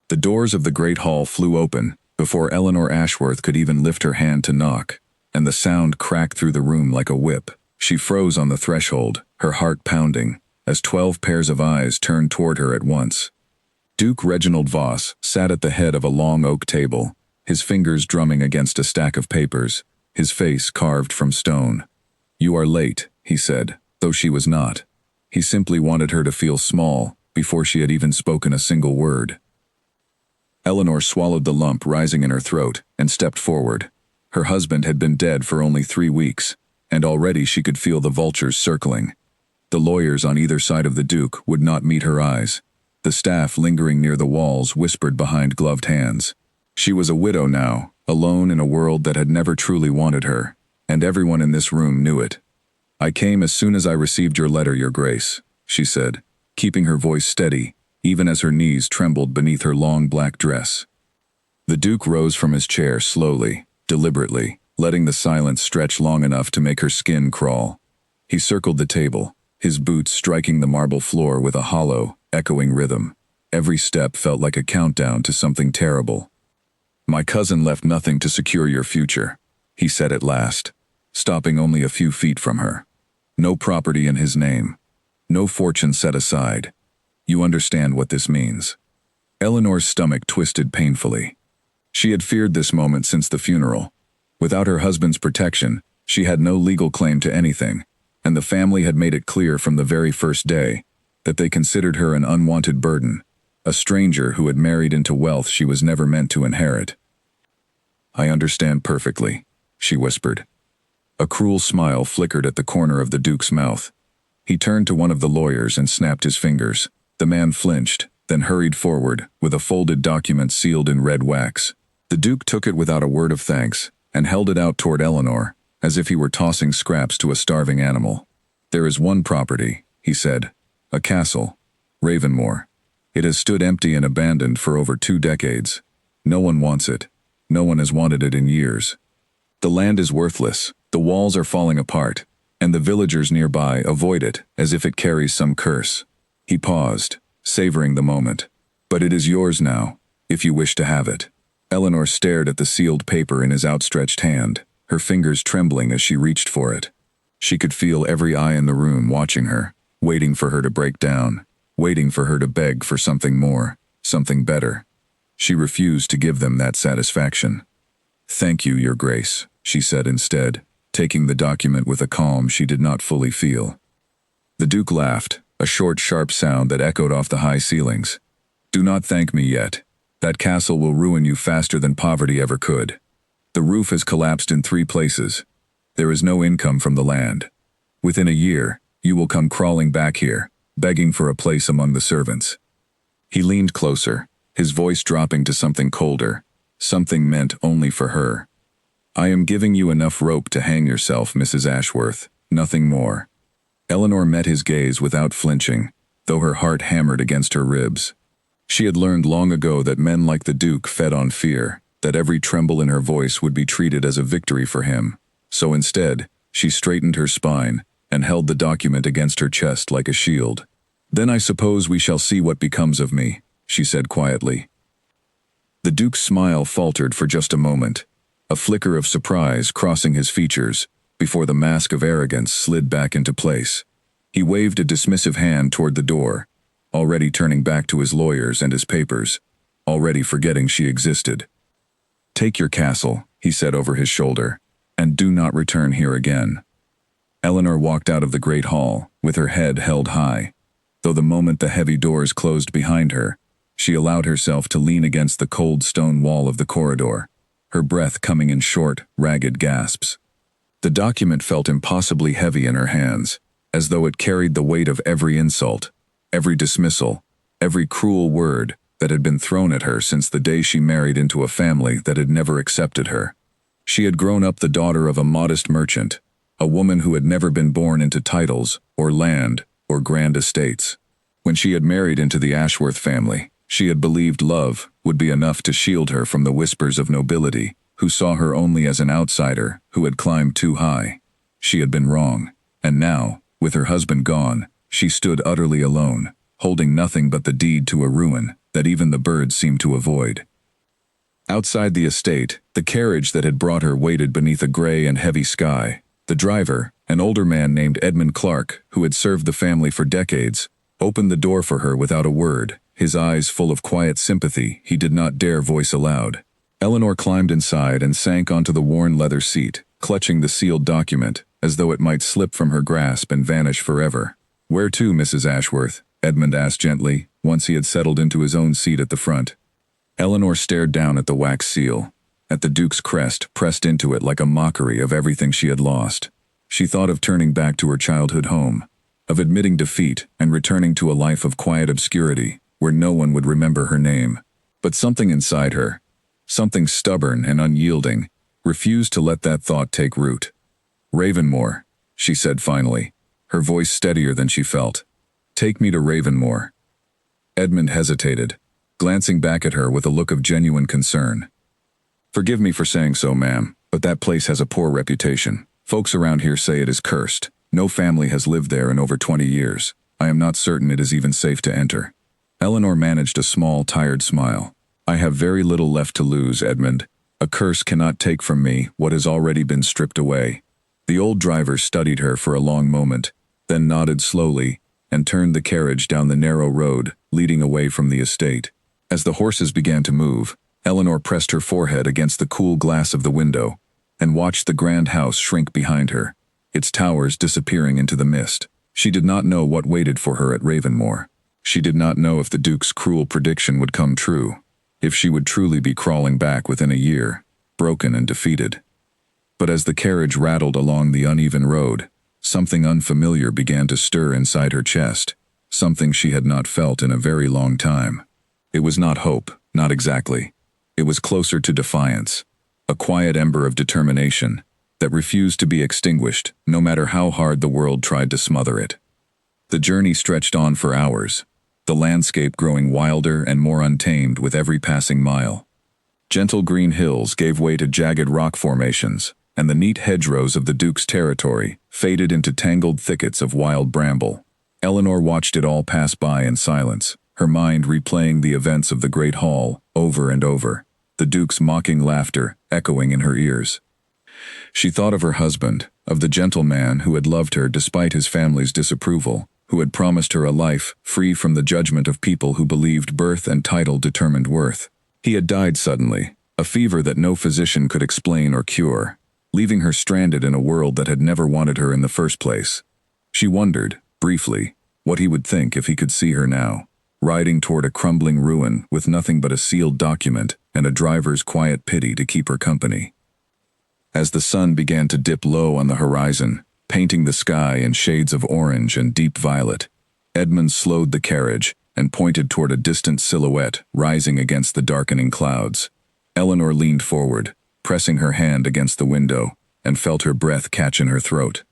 The doors of the great hall flew open, before Eleanor Ashworth could even lift her hand to knock, and the sound cracked through the room like a whip. She froze on the threshold, her heart pounding, as 12 pairs of eyes turned toward her at once. Duke Reginald Voss sat at the head of a long oak table, his fingers drumming against a stack of papers, his face carved from stone. "You are late," he said, though she was not. He simply wanted her to feel small, before she had even spoken a single word. Eleanor swallowed the lump rising in her throat and stepped forward. Her husband had been dead for only 3 weeks, and already she could feel the vultures circling. The lawyers on either side of the Duke would not meet her eyes. The staff lingering near the walls whispered behind gloved hands. She was a widow now, alone in a world that had never truly wanted her, and everyone in this room knew it. "I came as soon as I received your letter, Your Grace," she said, keeping her voice steady, even as her knees trembled beneath her long black dress. The Duke rose from his chair slowly, deliberately, letting the silence stretch long enough to make her skin crawl. He circled the table, his boots striking the marble floor with a hollow, echoing rhythm. Every step felt like a countdown to something terrible. "My cousin left nothing to secure your future," he said at last, stopping only a few feet from her. "No property in his name. No fortune set aside. You understand what this means." Eleanor's stomach twisted painfully. She had feared this moment since the funeral. Without her husband's protection, she had no legal claim to anything, and the family had made it clear from the very first day that they considered her an unwanted burden, a stranger who had married into wealth she was never meant to inherit. "I understand perfectly," she whispered. A cruel smile flickered at the corner of the Duke's mouth. He turned to one of the lawyers and snapped his fingers. The man flinched, then hurried forward, with a folded document sealed in red wax. The Duke took it without a word of thanks, and held it out toward Eleanor, as if he were tossing scraps to a starving animal. "There is one property," he said. "A castle. Ravenmoor. It has stood empty and abandoned for over 2 decades. No one wants it. No one has wanted it in years. The land is worthless, the walls are falling apart, and the villagers nearby avoid it as if it carries some curse." He paused, savoring the moment. "But it is yours now, if you wish to have it." Eleanor stared at the sealed paper in his outstretched hand, her fingers trembling as she reached for it. She could feel every eye in the room watching her, waiting for her to break down, waiting for her to beg for something more, something better. She refused to give them that satisfaction. "Thank you, Your Grace," she said instead, taking the document with a calm she did not fully feel. The Duke laughed, a short, sharp sound that echoed off the high ceilings. "Do not thank me yet. That castle will ruin you faster than poverty ever could. The roof has collapsed in 3 places. There is no income from the land. Within a year, you will come crawling back here, begging for a place among the servants." He leaned closer, his voice dropping to something colder, something meant only for her. "I am giving you enough rope to hang yourself, Mrs. Ashworth, nothing more." Eleanor met his gaze without flinching, though her heart hammered against her ribs. She had learned long ago that men like the Duke fed on fear, that every tremble in her voice would be treated as a victory for him. So instead, she straightened her spine and held the document against her chest like a shield. "Then I suppose we shall see what becomes of me," she said quietly. The Duke's smile faltered for just a moment, a flicker of surprise crossing his features, before the mask of arrogance slid back into place. He waved a dismissive hand toward the door, already turning back to his lawyers and his papers, already forgetting she existed. "Take your castle," he said over his shoulder, "and do not return here again." Eleanor walked out of the great hall, with her head held high, though the moment the heavy doors closed behind her, she allowed herself to lean against the cold stone wall of the corridor, her breath coming in short, ragged gasps. The document felt impossibly heavy in her hands, as though it carried the weight of every insult, every dismissal, every cruel word that had been thrown at her since the day she married into a family that had never accepted her. She had grown up the daughter of a modest merchant, a woman who had never been born into titles, or land, or grand estates. When she had married into the Ashworth family, she had believed love would be enough to shield her from the whispers of nobility, who saw her only as an outsider who had climbed too high. She had been wrong, and now, with her husband gone, she stood utterly alone, holding nothing but the deed to a ruin that even the birds seemed to avoid. Outside the estate, the carriage that had brought her waited beneath a gray and heavy sky. The driver, an older man named Edmund Clark, who had served the family for decades, opened the door for her without a word, his eyes full of quiet sympathy he did not dare voice aloud. Eleanor climbed inside and sank onto the worn leather seat, clutching the sealed document, as though it might slip from her grasp and vanish forever. "Where to, Mrs. Ashworth?" Edmund asked gently, once he had settled into his own seat at the front. Eleanor stared down at the wax seal, at the Duke's crest pressed into it like a mockery of everything she had lost. She thought of turning back to her childhood home, of admitting defeat and returning to a life of quiet obscurity, where no one would remember her name. But something inside her, something stubborn and unyielding, refused to let that thought take root. "Ravenmore," she said finally, her voice steadier than she felt. "Take me to Ravenmore." Edmund hesitated, glancing back at her with a look of genuine concern. "Forgive me for saying so, ma'am, but that place has a poor reputation. Folks around here say it is cursed. No family has lived there in over 20 years. I am not certain it is even safe to enter." Eleanor managed a small, tired smile. "I have very little left to lose, Edmund. A curse cannot take from me what has already been stripped away." The old driver studied her for a long moment, then nodded slowly and turned the carriage down the narrow road leading away from the estate. As the horses began to move, Eleanor pressed her forehead against the cool glass of the window and watched the grand house shrink behind her, its towers disappearing into the mist. She did not know what waited for her at Ravenmore. She did not know if the Duke's cruel prediction would come true, if she would truly be crawling back within a year, broken and defeated. But as the carriage rattled along the uneven road, something unfamiliar began to stir inside her chest, something she had not felt in a very long time. It was not hope, not exactly. It was closer to defiance, a quiet ember of determination that refused to be extinguished no matter how hard the world tried to smother it. The journey stretched on for hours, the landscape growing wilder and more untamed with every passing mile. Gentle green hills gave way to jagged rock formations, and the neat hedgerows of the Duke's territory faded into tangled thickets of wild bramble. Eleanor watched it all pass by in silence, her mind replaying the events of the Great Hall over and over, the Duke's mocking laughter echoing in her ears. She thought of her husband, of the gentleman who had loved her despite his family's disapproval, who had promised her a life free from the judgment of people who believed birth and title determined worth. He had died suddenly, a fever that no physician could explain or cure, leaving her stranded in a world that had never wanted her in the first place. She wondered, briefly, what he would think if he could see her now, riding toward a crumbling ruin with nothing but a sealed document and a driver's quiet pity to keep her company. As the sun began to dip low on the horizon, painting the sky in shades of orange and deep violet, Edmund slowed the carriage and pointed toward a distant silhouette rising against the darkening clouds. Eleanor leaned forward, pressing her hand against the window, and felt her breath catch in her throat.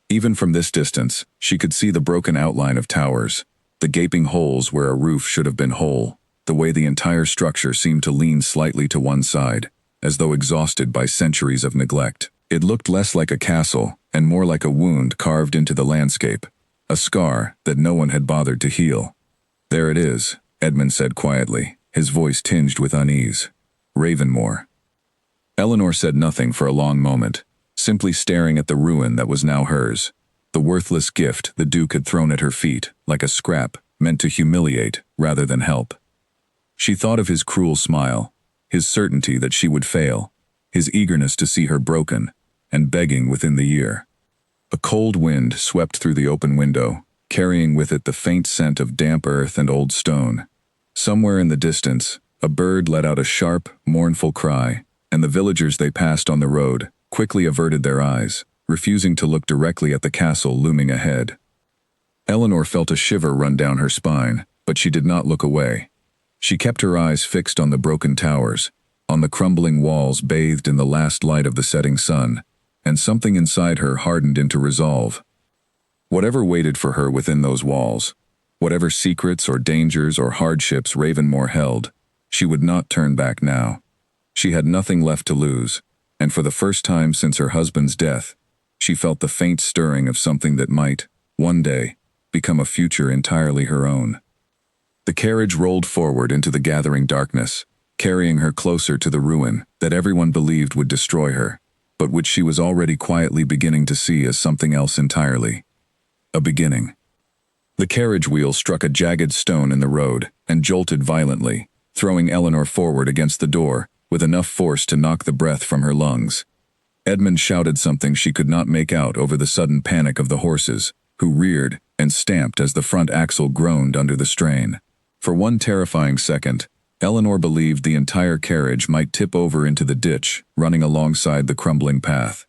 Even from this distance, she could see the broken outline of towers, the gaping holes where a roof should have been whole, the way the entire structure seemed to lean slightly to one side, as though exhausted by centuries of neglect. It looked less like a castle and more like a wound carved into the landscape, a scar that no one had bothered to heal. "There it is," Edmund said quietly, his voice tinged with unease. "Ravenmore." Eleanor said nothing for a long moment, simply staring at the ruin that was now hers, the worthless gift the Duke had thrown at her feet, like a scrap meant to humiliate rather than help. She thought of his cruel smile, his certainty that she would fail, his eagerness to see her broken and begging within the year. A cold wind swept through the open window, carrying with it the faint scent of damp earth and old stone. Somewhere in the distance, a bird let out a sharp, mournful cry, and the villagers they passed on the road quickly averted their eyes, refusing to look directly at the castle looming ahead. Eleanor felt a shiver run down her spine, but she did not look away. She kept her eyes fixed on the broken towers, on the crumbling walls bathed in the last light of the setting sun, and something inside her hardened into resolve. Whatever waited for her within those walls, whatever secrets or dangers or hardships Ravenmore held, she would not turn back now. She had nothing left to lose, and for the first time since her husband's death, she felt the faint stirring of something that might, one day, become a future entirely her own. The carriage rolled forward into the gathering darkness, carrying her closer to the ruin that everyone believed would destroy her, but which she was already quietly beginning to see as something else entirely. A beginning. The carriage wheel struck a jagged stone in the road and jolted violently, throwing Eleanor forward against the door with enough force to knock the breath from her lungs. Edmund shouted something she could not make out over the sudden panic of the horses, who reared and stamped as the front axle groaned under the strain. For one terrifying second, Eleanor believed the entire carriage might tip over into the ditch running alongside the crumbling path.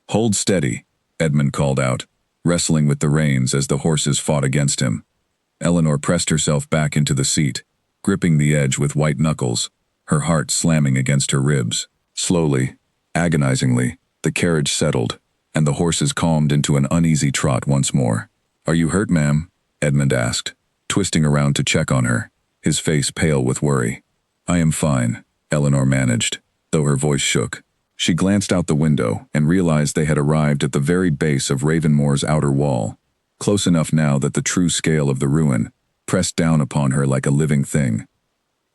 "Hold steady," Edmund called out, wrestling with the reins as the horses fought against him. Eleanor pressed herself back into the seat, gripping the edge with white knuckles, her heart slamming against her ribs. Slowly, agonizingly, the carriage settled, and the horses calmed into an uneasy trot once more. "Are you hurt, ma'am?" Edmund asked, twisting around to check on her, his face pale with worry. "I am fine," Eleanor managed, though her voice shook. She glanced out the window and realized they had arrived at the very base of Ravenmoor's outer wall, close enough now that the true scale of the ruin pressed down upon her like a living thing.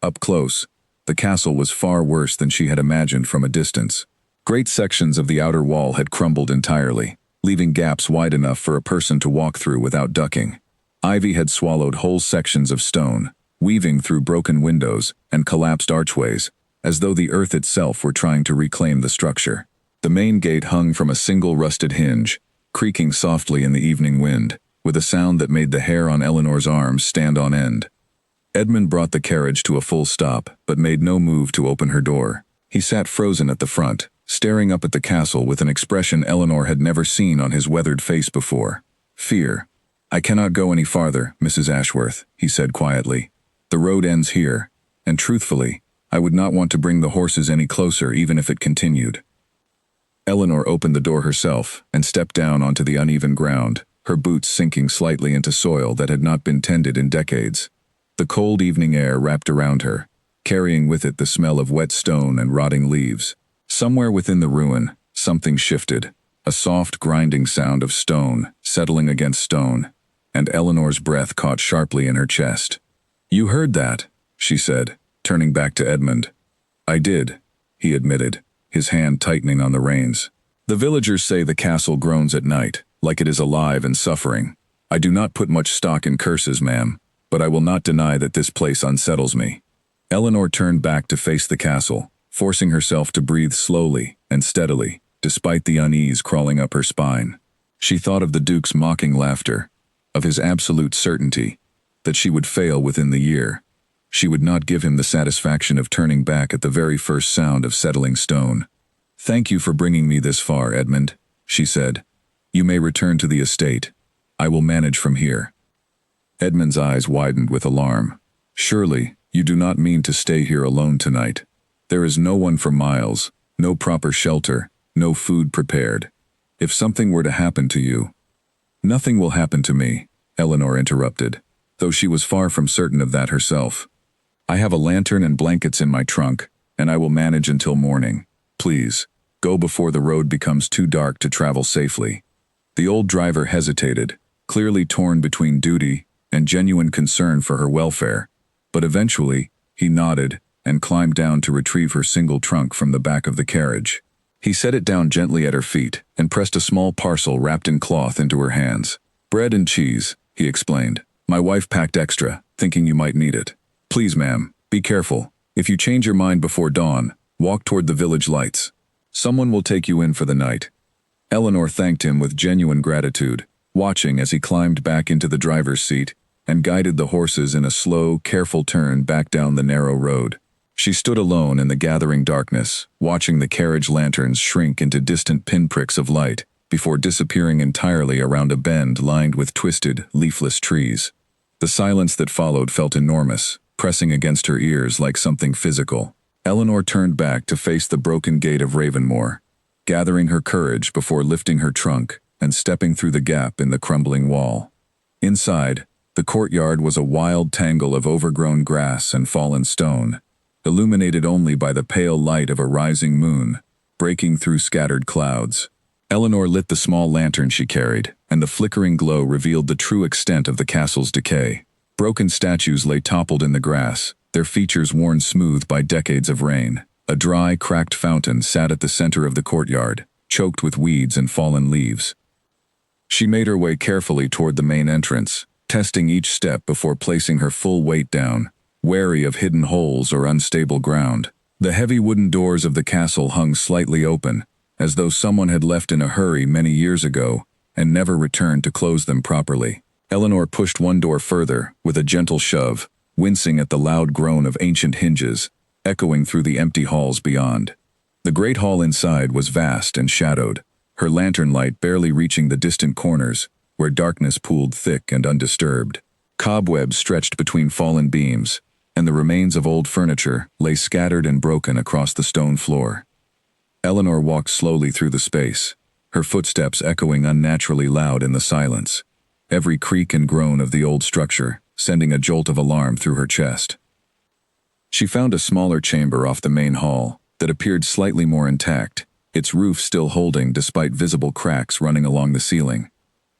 Up close, the castle was far worse than she had imagined from a distance. Great sections of the outer wall had crumbled entirely, leaving gaps wide enough for a person to walk through without ducking. Ivy had swallowed whole sections of stone, weaving through broken windows and collapsed archways, as though the earth itself were trying to reclaim the structure. The main gate hung from a single rusted hinge, creaking softly in the evening wind, with a sound that made the hair on Eleanor's arms stand on end. Edmund brought the carriage to a full stop, but made no move to open her door. He sat frozen at the front, staring up at the castle with an expression Eleanor had never seen on his weathered face before. Fear. "I cannot go any farther, Mrs. Ashworth," he said quietly. "The road ends here, and truthfully, I would not want to bring the horses any closer even if it continued." Eleanor opened the door herself and stepped down onto the uneven ground, her boots sinking slightly into soil that had not been tended in decades. The cold evening air wrapped around her, carrying with it the smell of wet stone and rotting leaves. Somewhere within the ruin, something shifted, a soft grinding sound of stone settling against stone, and Eleanor's breath caught sharply in her chest. "You heard that," she said, turning back to Edmund. "I did," he admitted, his hand tightening on the reins. "The villagers say the castle groans at night, like it is alive and suffering. I do not put much stock in curses, ma'am, but I will not deny that this place unsettles me." Eleanor turned back to face the castle, forcing herself to breathe slowly and steadily, despite the unease crawling up her spine. She thought of the Duke's mocking laughter, of his absolute certainty that she would fail within the year. She would not give him the satisfaction of turning back at the very first sound of settling stone. "Thank you for bringing me this far, Edmund," she said. "You may return to the estate. I will manage from here." Edmund's eyes widened with alarm. "Surely, you do not mean to stay here alone tonight. There is no one for miles, no proper shelter, no food prepared. If something were to happen to you—" "Nothing will happen to me," Eleanor interrupted, though she was far from certain of that herself. "I have a lantern and blankets in my trunk, and I will manage until morning. Please, go before the road becomes too dark to travel safely." The old driver hesitated, clearly torn between duty and genuine concern for her welfare, but eventually, he nodded and climbed down to retrieve her single trunk from the back of the carriage. He set it down gently at her feet and pressed a small parcel wrapped in cloth into her hands. "Bread and cheese," he explained. "My wife packed extra, thinking you might need it. Please, ma'am, be careful. If you change your mind before dawn, walk toward the village lights. Someone will take you in for the night." Eleanor thanked him with genuine gratitude, watching as he climbed back into the driver's seat and guided the horses in a slow, careful turn back down the narrow road. She stood alone in the gathering darkness, watching the carriage lanterns shrink into distant pinpricks of light before disappearing entirely around a bend lined with twisted, leafless trees. The silence that followed felt enormous, pressing against her ears like something physical. Eleanor turned back to face the broken gate of Ravenmoor, gathering her courage before lifting her trunk and stepping through the gap in the crumbling wall. Inside, the courtyard was a wild tangle of overgrown grass and fallen stone, illuminated only by the pale light of a rising moon, breaking through scattered clouds. Eleanor lit the small lantern she carried, and the flickering glow revealed the true extent of the castle's decay. Broken statues lay toppled in the grass, their features worn smooth by decades of rain. A dry, cracked fountain sat at the center of the courtyard, choked with weeds and fallen leaves. She made her way carefully toward the main entrance, testing each step before placing her full weight down, wary of hidden holes or unstable ground. The heavy wooden doors of the castle hung slightly open, as though someone had left in a hurry many years ago and never returned to close them properly. Eleanor pushed one door further, with a gentle shove, wincing at the loud groan of ancient hinges, echoing through the empty halls beyond. The great hall inside was vast and shadowed, her lantern light barely reaching the distant corners, where darkness pooled thick and undisturbed. Cobwebs stretched between fallen beams, and the remains of old furniture lay scattered and broken across the stone floor. Eleanor walked slowly through the space, her footsteps echoing unnaturally loud in the silence, every creak and groan of the old structure sending a jolt of alarm through her chest. She found a smaller chamber off the main hall that appeared slightly more intact, its roof still holding despite visible cracks running along the ceiling.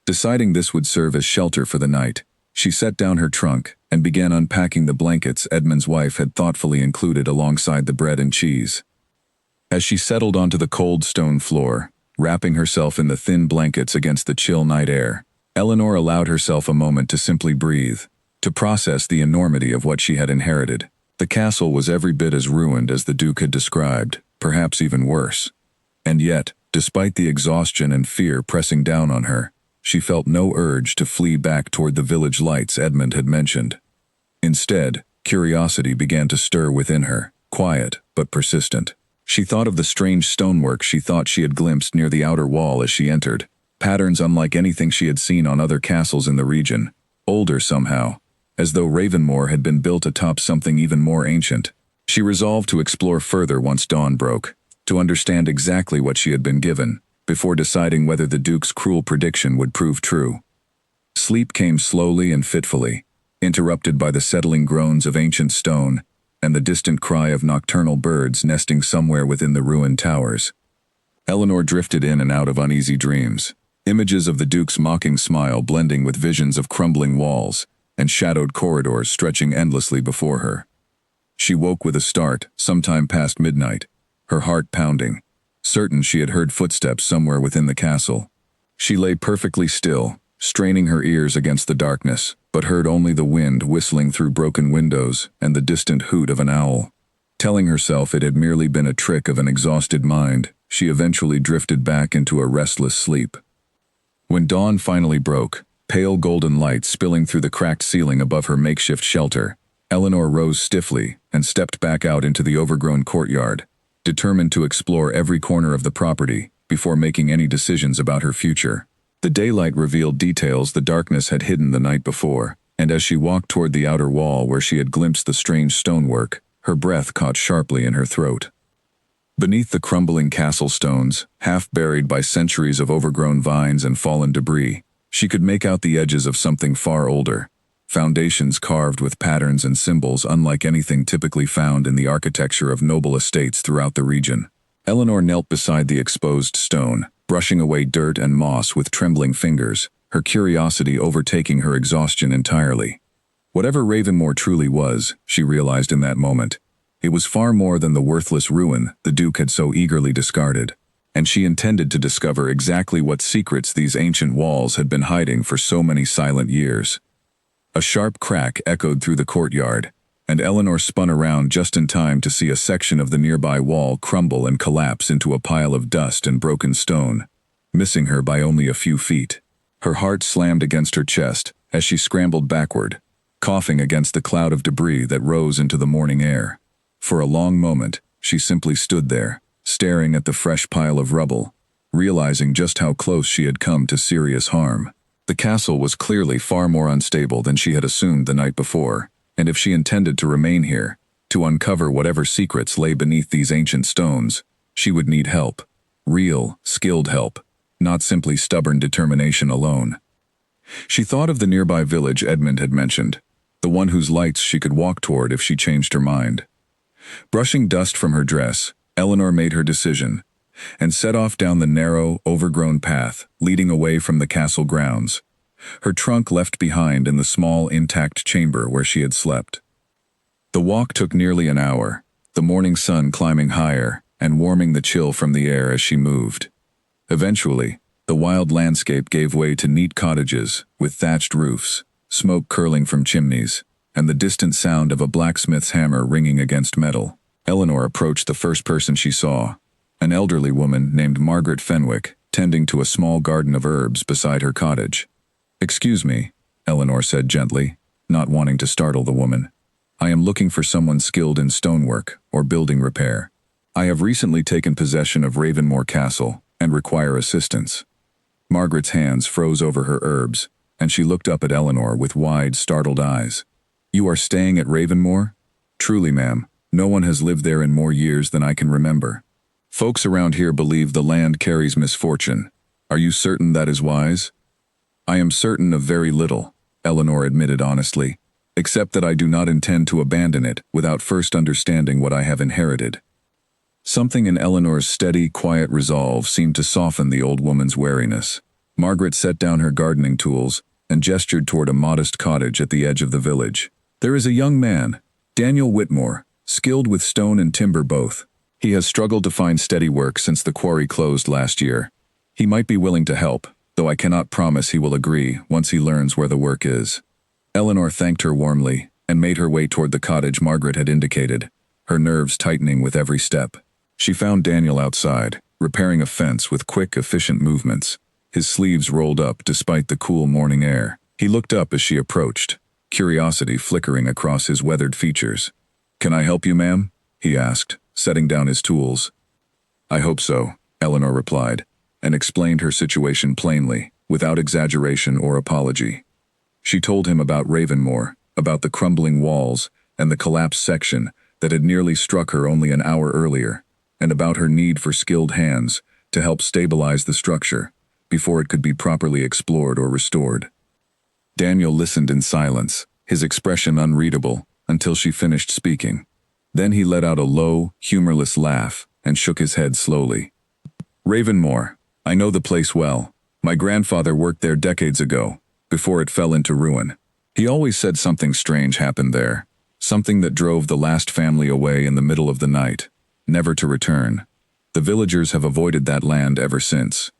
Deciding this would serve as shelter for the night, she set down her trunk and began unpacking the blankets Edmund's wife had thoughtfully included alongside the bread and cheese. As she settled onto the cold stone floor, wrapping herself in the thin blankets against the chill night air, Eleanor allowed herself a moment to simply breathe, to process the enormity of what she had inherited. The castle was every bit as ruined as the Duke had described, perhaps even worse. And yet, despite the exhaustion and fear pressing down on her, she felt no urge to flee back toward the village lights Edmund had mentioned. Instead, curiosity began to stir within her, quiet but persistent. She thought of the strange stonework she thought she had glimpsed near the outer wall as she entered, patterns unlike anything she had seen on other castles in the region, older somehow, as though Ravenmoor had been built atop something even more ancient. She resolved to explore further once dawn broke, to understand exactly what she had been given, before deciding whether the Duke's cruel prediction would prove true. Sleep came slowly and fitfully, interrupted by the settling groans of ancient stone and the distant cry of nocturnal birds nesting somewhere within the ruined towers. Eleanor drifted in and out of uneasy dreams, images of the Duke's mocking smile blending with visions of crumbling walls and shadowed corridors stretching endlessly before her. She woke with a start, sometime past midnight, her heart pounding, certain she had heard footsteps somewhere within the castle. She lay perfectly still, straining her ears against the darkness, but heard only the wind whistling through broken windows and the distant hoot of an owl. Telling herself it had merely been a trick of an exhausted mind, she eventually drifted back into a restless sleep. When dawn finally broke, pale golden light spilling through the cracked ceiling above her makeshift shelter, Eleanor rose stiffly and stepped back out into the overgrown courtyard, determined to explore every corner of the property before making any decisions about her future. The daylight revealed details the darkness had hidden the night before, and as she walked toward the outer wall where she had glimpsed the strange stonework, her breath caught sharply in her throat. Beneath the crumbling castle stones, half buried by centuries of overgrown vines and fallen debris, she could make out the edges of something far older, foundations carved with patterns and symbols unlike anything typically found in the architecture of noble estates throughout the region. Eleanor knelt beside the exposed stone, brushing away dirt and moss with trembling fingers, her curiosity overtaking her exhaustion entirely. Whatever Ravenmoor truly was, she realized in that moment, it was far more than the worthless ruin the Duke had so eagerly discarded, and she intended to discover exactly what secrets these ancient walls had been hiding for so many silent years. A sharp crack echoed through the courtyard, and Eleanor spun around just in time to see a section of the nearby wall crumble and collapse into a pile of dust and broken stone, missing her by only a few feet. Her heart slammed against her chest as she scrambled backward, coughing against the cloud of debris that rose into the morning air. For a long moment, she simply stood there, staring at the fresh pile of rubble, realizing just how close she had come to serious harm. The castle was clearly far more unstable than she had assumed the night before, and if she intended to remain here, to uncover whatever secrets lay beneath these ancient stones, she would need help. Real, skilled help, not simply stubborn determination alone. She thought of the nearby village Edmund had mentioned, the one whose lights she could walk toward if she changed her mind. Brushing dust from her dress, Eleanor made her decision, and set off down the narrow, overgrown path leading away from the castle grounds, her trunk left behind in the small, intact chamber where she had slept. The walk took nearly an hour, the morning sun climbing higher and warming the chill from the air as she moved. Eventually, the wild landscape gave way to neat cottages with thatched roofs, smoke curling from chimneys, and the distant sound of a blacksmith's hammer ringing against metal. Eleanor approached the first person she saw, an elderly woman named Margaret Fenwick, tending to a small garden of herbs beside her cottage. "Excuse me," Eleanor said gently, not wanting to startle the woman. "I am looking for someone skilled in stonework or building repair. I have recently taken possession of Ravenmoor Castle and require assistance." Margaret's hands froze over her herbs, and she looked up at Eleanor with wide, startled eyes. "You are staying at Ravenmoor?" "Truly, ma'am. No one has lived there in more years than I can remember. Folks around here believe the land carries misfortune. Are you certain that is wise?" "I am certain of very little," Eleanor admitted honestly, "except that I do not intend to abandon it without first understanding what I have inherited." Something in Eleanor's steady, quiet resolve seemed to soften the old woman's wariness. Margaret set down her gardening tools and gestured toward a modest cottage at the edge of the village. "There is a young man, Daniel Whitmore, skilled with stone and timber both. He has struggled to find steady work since the quarry closed last year. He might be willing to help, though I cannot promise he will agree once he learns where the work is." Eleanor thanked her warmly and made her way toward the cottage Margaret had indicated, her nerves tightening with every step. She found Daniel outside, repairing a fence with quick, efficient movements, his sleeves rolled up despite the cool morning air. He looked up as she approached, curiosity flickering across his weathered features. "Can I help you, ma'am?" he asked, setting down his tools. "I hope so," Eleanor replied, and explained her situation plainly, without exaggeration or apology. She told him about Ravenmoor, about the crumbling walls and the collapsed section that had nearly struck her only an hour earlier, and about her need for skilled hands to help stabilize the structure before it could be properly explored or restored. Daniel listened in silence, his expression unreadable, until she finished speaking. Then he let out a low, humorless laugh and shook his head slowly. "Ravenmoor, I know the place well. My grandfather worked there decades ago, before it fell into ruin. He always said something strange happened there, something that drove the last family away in the middle of the night, never to return. The villagers have avoided that land ever since."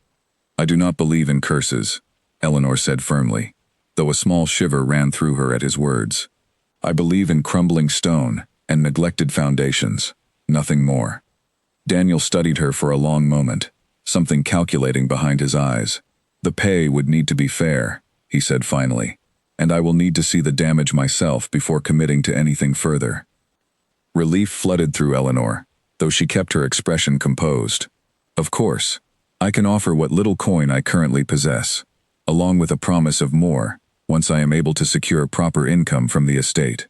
"I do not believe in curses," Eleanor said firmly, though a small shiver ran through her at his words. "I believe in crumbling stone and neglected foundations, nothing more." Daniel studied her for a long moment, something calculating behind his eyes. "The pay would need to be fair," he said finally, "and I will need to see the damage myself before committing to anything further." Relief flooded through Eleanor, though she kept her expression composed. "Of course, I can offer what little coin I currently possess, along with a promise of more, once I am able to secure proper income from the estate."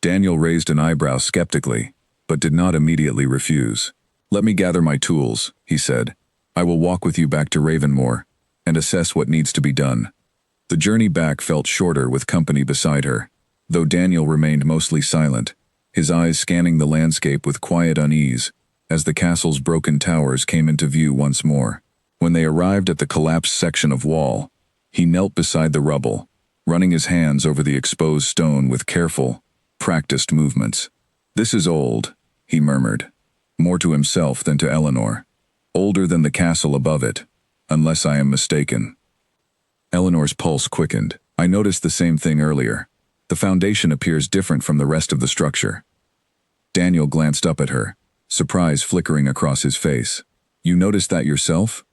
Daniel raised an eyebrow skeptically, but did not immediately refuse. "Let me gather my tools," he said. "I will walk with you back to Ravenmoor and assess what needs to be done." The journey back felt shorter with company beside her, though Daniel remained mostly silent, his eyes scanning the landscape with quiet unease as the castle's broken towers came into view once more. When they arrived at the collapsed section of wall, he knelt beside the rubble, running his hands over the exposed stone with careful, practiced movements. "This is old," he murmured, more to himself than to Eleanor. "Older than the castle above it, unless I am mistaken." Eleanor's pulse quickened. "I noticed the same thing earlier. The foundation appears different from the rest of the structure." Daniel glanced up at her, surprise flickering across his face. "You noticed that yourself?"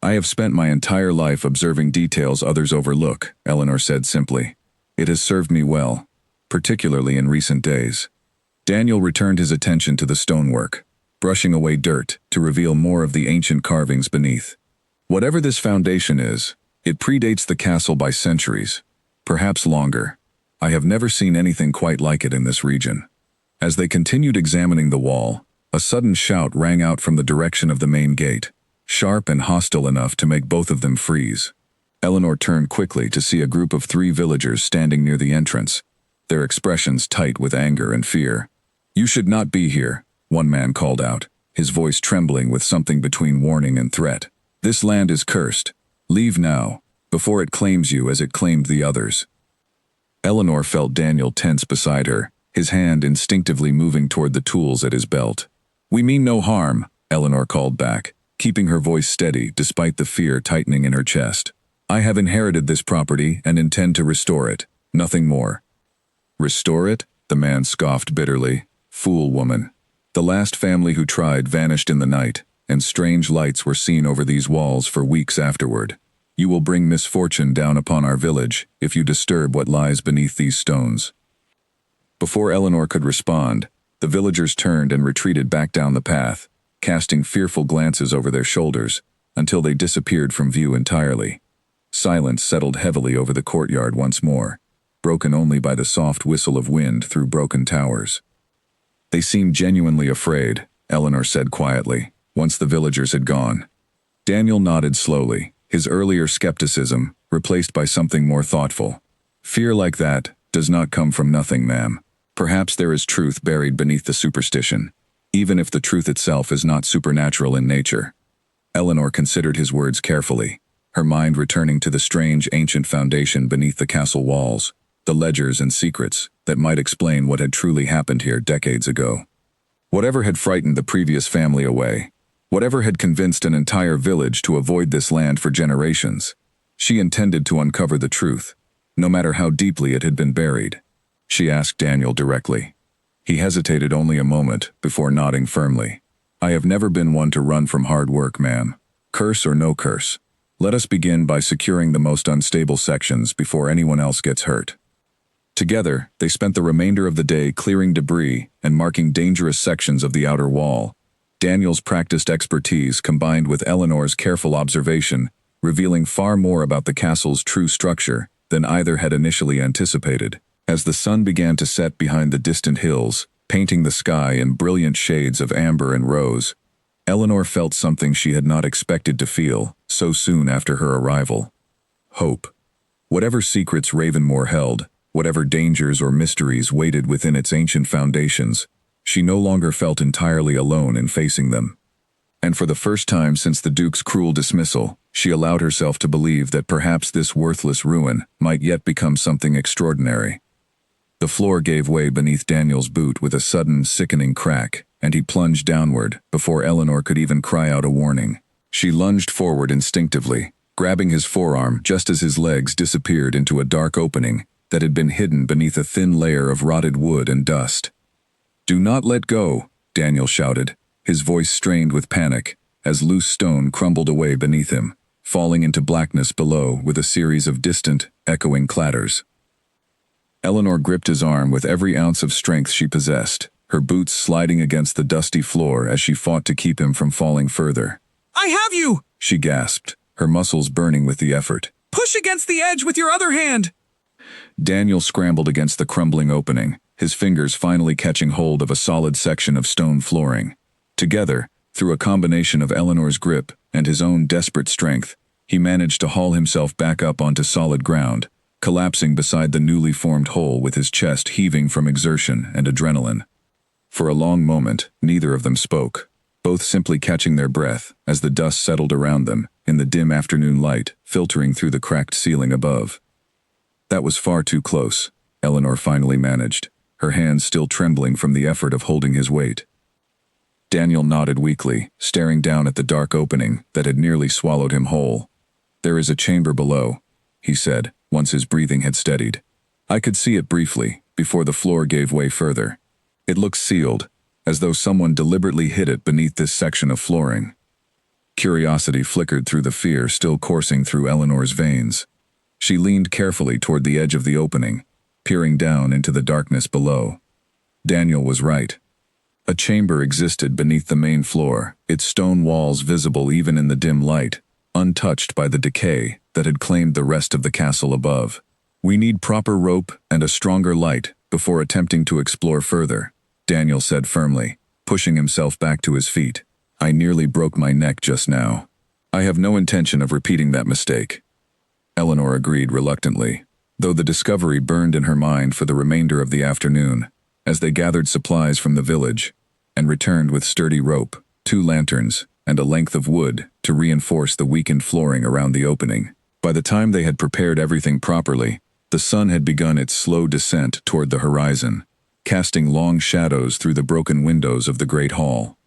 "I have spent my entire life observing details others overlook," Eleanor said simply. "It has served me well, particularly in recent days." Daniel returned his attention to the stonework, brushing away dirt to reveal more of the ancient carvings beneath. "Whatever this foundation is, it predates the castle by centuries, perhaps longer. I have never seen anything quite like it in this region." As they continued examining the wall, a sudden shout rang out from the direction of the main gate, sharp and hostile enough to make both of them freeze. Eleanor turned quickly to see a group of 3 villagers standing near the entrance, their expressions tight with anger and fear. "You should not be here," one man called out, his voice trembling with something between warning and threat. "This land is cursed. Leave now, before it claims you as it claimed the others." Eleanor felt Daniel tense beside her, his hand instinctively moving toward the tools at his belt. "We mean no harm," Eleanor called back, keeping her voice steady despite the fear tightening in her chest. "I have inherited this property and intend to restore it, nothing more." "Restore it?" the man scoffed bitterly. "Fool woman. The last family who tried vanished in the night, and strange lights were seen over these walls for weeks afterward. You will bring misfortune down upon our village if you disturb what lies beneath these stones." Before Eleanor could respond, the villagers turned and retreated back down the path, casting fearful glances over their shoulders, until they disappeared from view entirely. Silence settled heavily over the courtyard once more, broken only by the soft whistle of wind through broken towers. "They seemed genuinely afraid," Eleanor said quietly, once the villagers had gone. Daniel nodded slowly, his earlier skepticism replaced by something more thoughtful. "Fear like that does not come from nothing, ma'am. Perhaps there is truth buried beneath the superstition, even if the truth itself is not supernatural in nature." Eleanor considered his words carefully, her mind returning to the strange ancient foundation beneath the castle walls, the ledgers and secrets that might explain what had truly happened here decades ago. Whatever had frightened the previous family away, whatever had convinced an entire village to avoid this land for generations, she intended to uncover the truth, no matter how deeply it had been buried. She asked Daniel directly. He hesitated only a moment before nodding firmly. "I have never been one to run from hard work, ma'am. Curse or no curse. Let us begin by securing the most unstable sections before anyone else gets hurt." Together, they spent the remainder of the day clearing debris and marking dangerous sections of the outer wall. Daniel's practiced expertise combined with Eleanor's careful observation, revealing far more about the castle's true structure than either had initially anticipated. As the sun began to set behind the distant hills, painting the sky in brilliant shades of amber and rose, Eleanor felt something she had not expected to feel so soon after her arrival. Hope. Whatever secrets Ravenmoor held, whatever dangers or mysteries waited within its ancient foundations, she no longer felt entirely alone in facing them. And for the first time since the Duke's cruel dismissal, she allowed herself to believe that perhaps this worthless ruin might yet become something extraordinary. The floor gave way beneath Daniel's boot with a sudden, sickening crack, and he plunged downward before Eleanor could even cry out a warning. She lunged forward instinctively, grabbing his forearm just as his legs disappeared into a dark opening that had been hidden beneath a thin layer of rotted wood and dust. "Do not let go," Daniel shouted, his voice strained with panic, as loose stone crumbled away beneath him, falling into blackness below with a series of distant, echoing clatters. Eleanor gripped his arm with every ounce of strength she possessed, her boots sliding against the dusty floor as she fought to keep him from falling further. "I have you!" she gasped, her muscles burning with the effort. "Push against the edge with your other hand!" Daniel scrambled against the crumbling opening, his fingers finally catching hold of a solid section of stone flooring. Together, through a combination of Eleanor's grip and his own desperate strength, he managed to haul himself back up onto solid ground, collapsing beside the newly formed hole with his chest heaving from exertion and adrenaline. For a long moment, neither of them spoke, both simply catching their breath as the dust settled around them in the dim afternoon light filtering through the cracked ceiling above. "That was far too close," Eleanor finally managed, her hands still trembling from the effort of holding his weight. Daniel nodded weakly, staring down at the dark opening that had nearly swallowed him whole. "There is a chamber below," he said, once his breathing had steadied. "I could see it briefly, before the floor gave way further. It looks sealed, as though someone deliberately hid it beneath this section of flooring." Curiosity flickered through the fear still coursing through Eleanor's veins. She leaned carefully toward the edge of the opening, peering down into the darkness below. Daniel was right. A chamber existed beneath the main floor, its stone walls visible even in the dim light, untouched by the decay that had claimed the rest of the castle above. "We need proper rope and a stronger light before attempting to explore further," Daniel said firmly, pushing himself back to his feet. "I nearly broke my neck just now. I have no intention of repeating that mistake." Eleanor agreed reluctantly, though the discovery burned in her mind for the remainder of the afternoon, as they gathered supplies from the village and returned with sturdy rope 2 lanterns, and a length of wood to reinforce the weakened flooring around the opening. By the time they had prepared everything properly, the sun had begun its slow descent toward the horizon, casting long shadows through the broken windows of the great hall.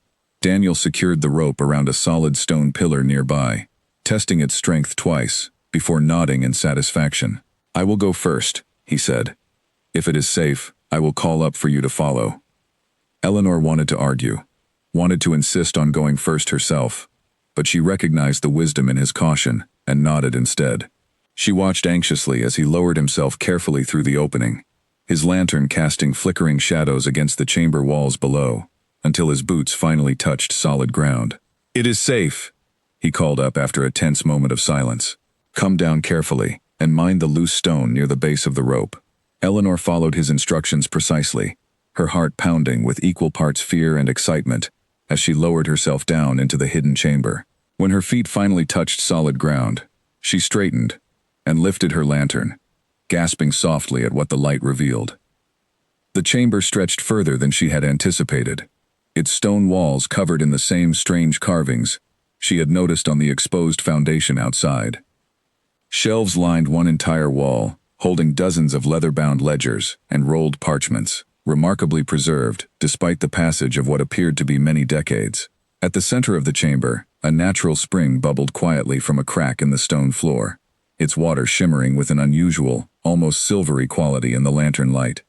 Daniel secured the rope around a solid stone pillar nearby, testing its strength twice, before nodding in satisfaction. "I will go first," he said. "If it is safe, I will call up for you to follow." Eleanor wanted to argue, wanted to insist on going first herself, but she recognized the wisdom in his caution and nodded instead. She watched anxiously as he lowered himself carefully through the opening, his lantern casting flickering shadows against the chamber walls below, until his boots finally touched solid ground. "It is safe," he called up after a tense moment of silence. "Come down carefully, and mind the loose stone near the base of the rope." Eleanor followed his instructions precisely, her heart pounding with equal parts fear and excitement as she lowered herself down into the hidden chamber. When her feet finally touched solid ground, she straightened and lifted her lantern, gasping softly at what the light revealed. The chamber stretched further than she had anticipated, its stone walls covered in the same strange carvings she had noticed on the exposed foundation outside. Shelves lined one entire wall, holding dozens of leather-bound ledgers and rolled parchments, remarkably preserved despite the passage of what appeared to be many decades. At the center of the chamber, a natural spring bubbled quietly from a crack in the stone floor, its water shimmering with an unusual, almost silvery quality in the lantern light.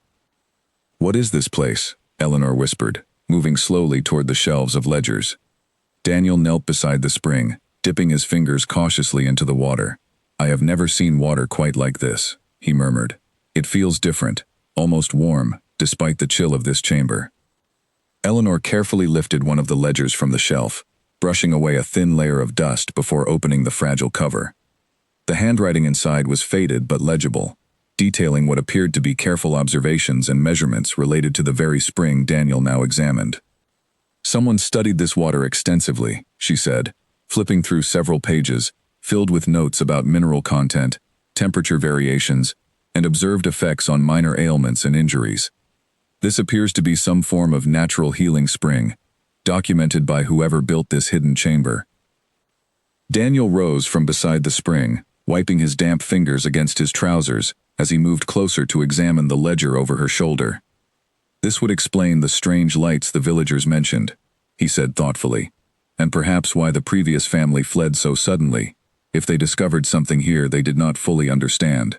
"What is this place?" Eleanor whispered, moving slowly toward the shelves of ledgers. Daniel knelt beside the spring, dipping his fingers cautiously into the water. "I have never seen water quite like this," he murmured. "It feels different, almost warm, despite the chill of this chamber." Eleanor carefully lifted one of the ledgers from the shelf, brushing away a thin layer of dust before opening the fragile cover. The handwriting inside was faded but legible, detailing what appeared to be careful observations and measurements related to the very spring Daniel now examined. "Someone studied this water extensively," she said, flipping through several pages, filled with notes about mineral content, temperature variations, and observed effects on minor ailments and injuries. "This appears to be some form of natural healing spring, documented by whoever built this hidden chamber." Daniel rose from beside the spring, wiping his damp fingers against his trousers as he moved closer to examine the ledger over her shoulder. "This would explain the strange lights the villagers mentioned," he said thoughtfully, "and perhaps why the previous family fled so suddenly, if they discovered something here they did not fully understand."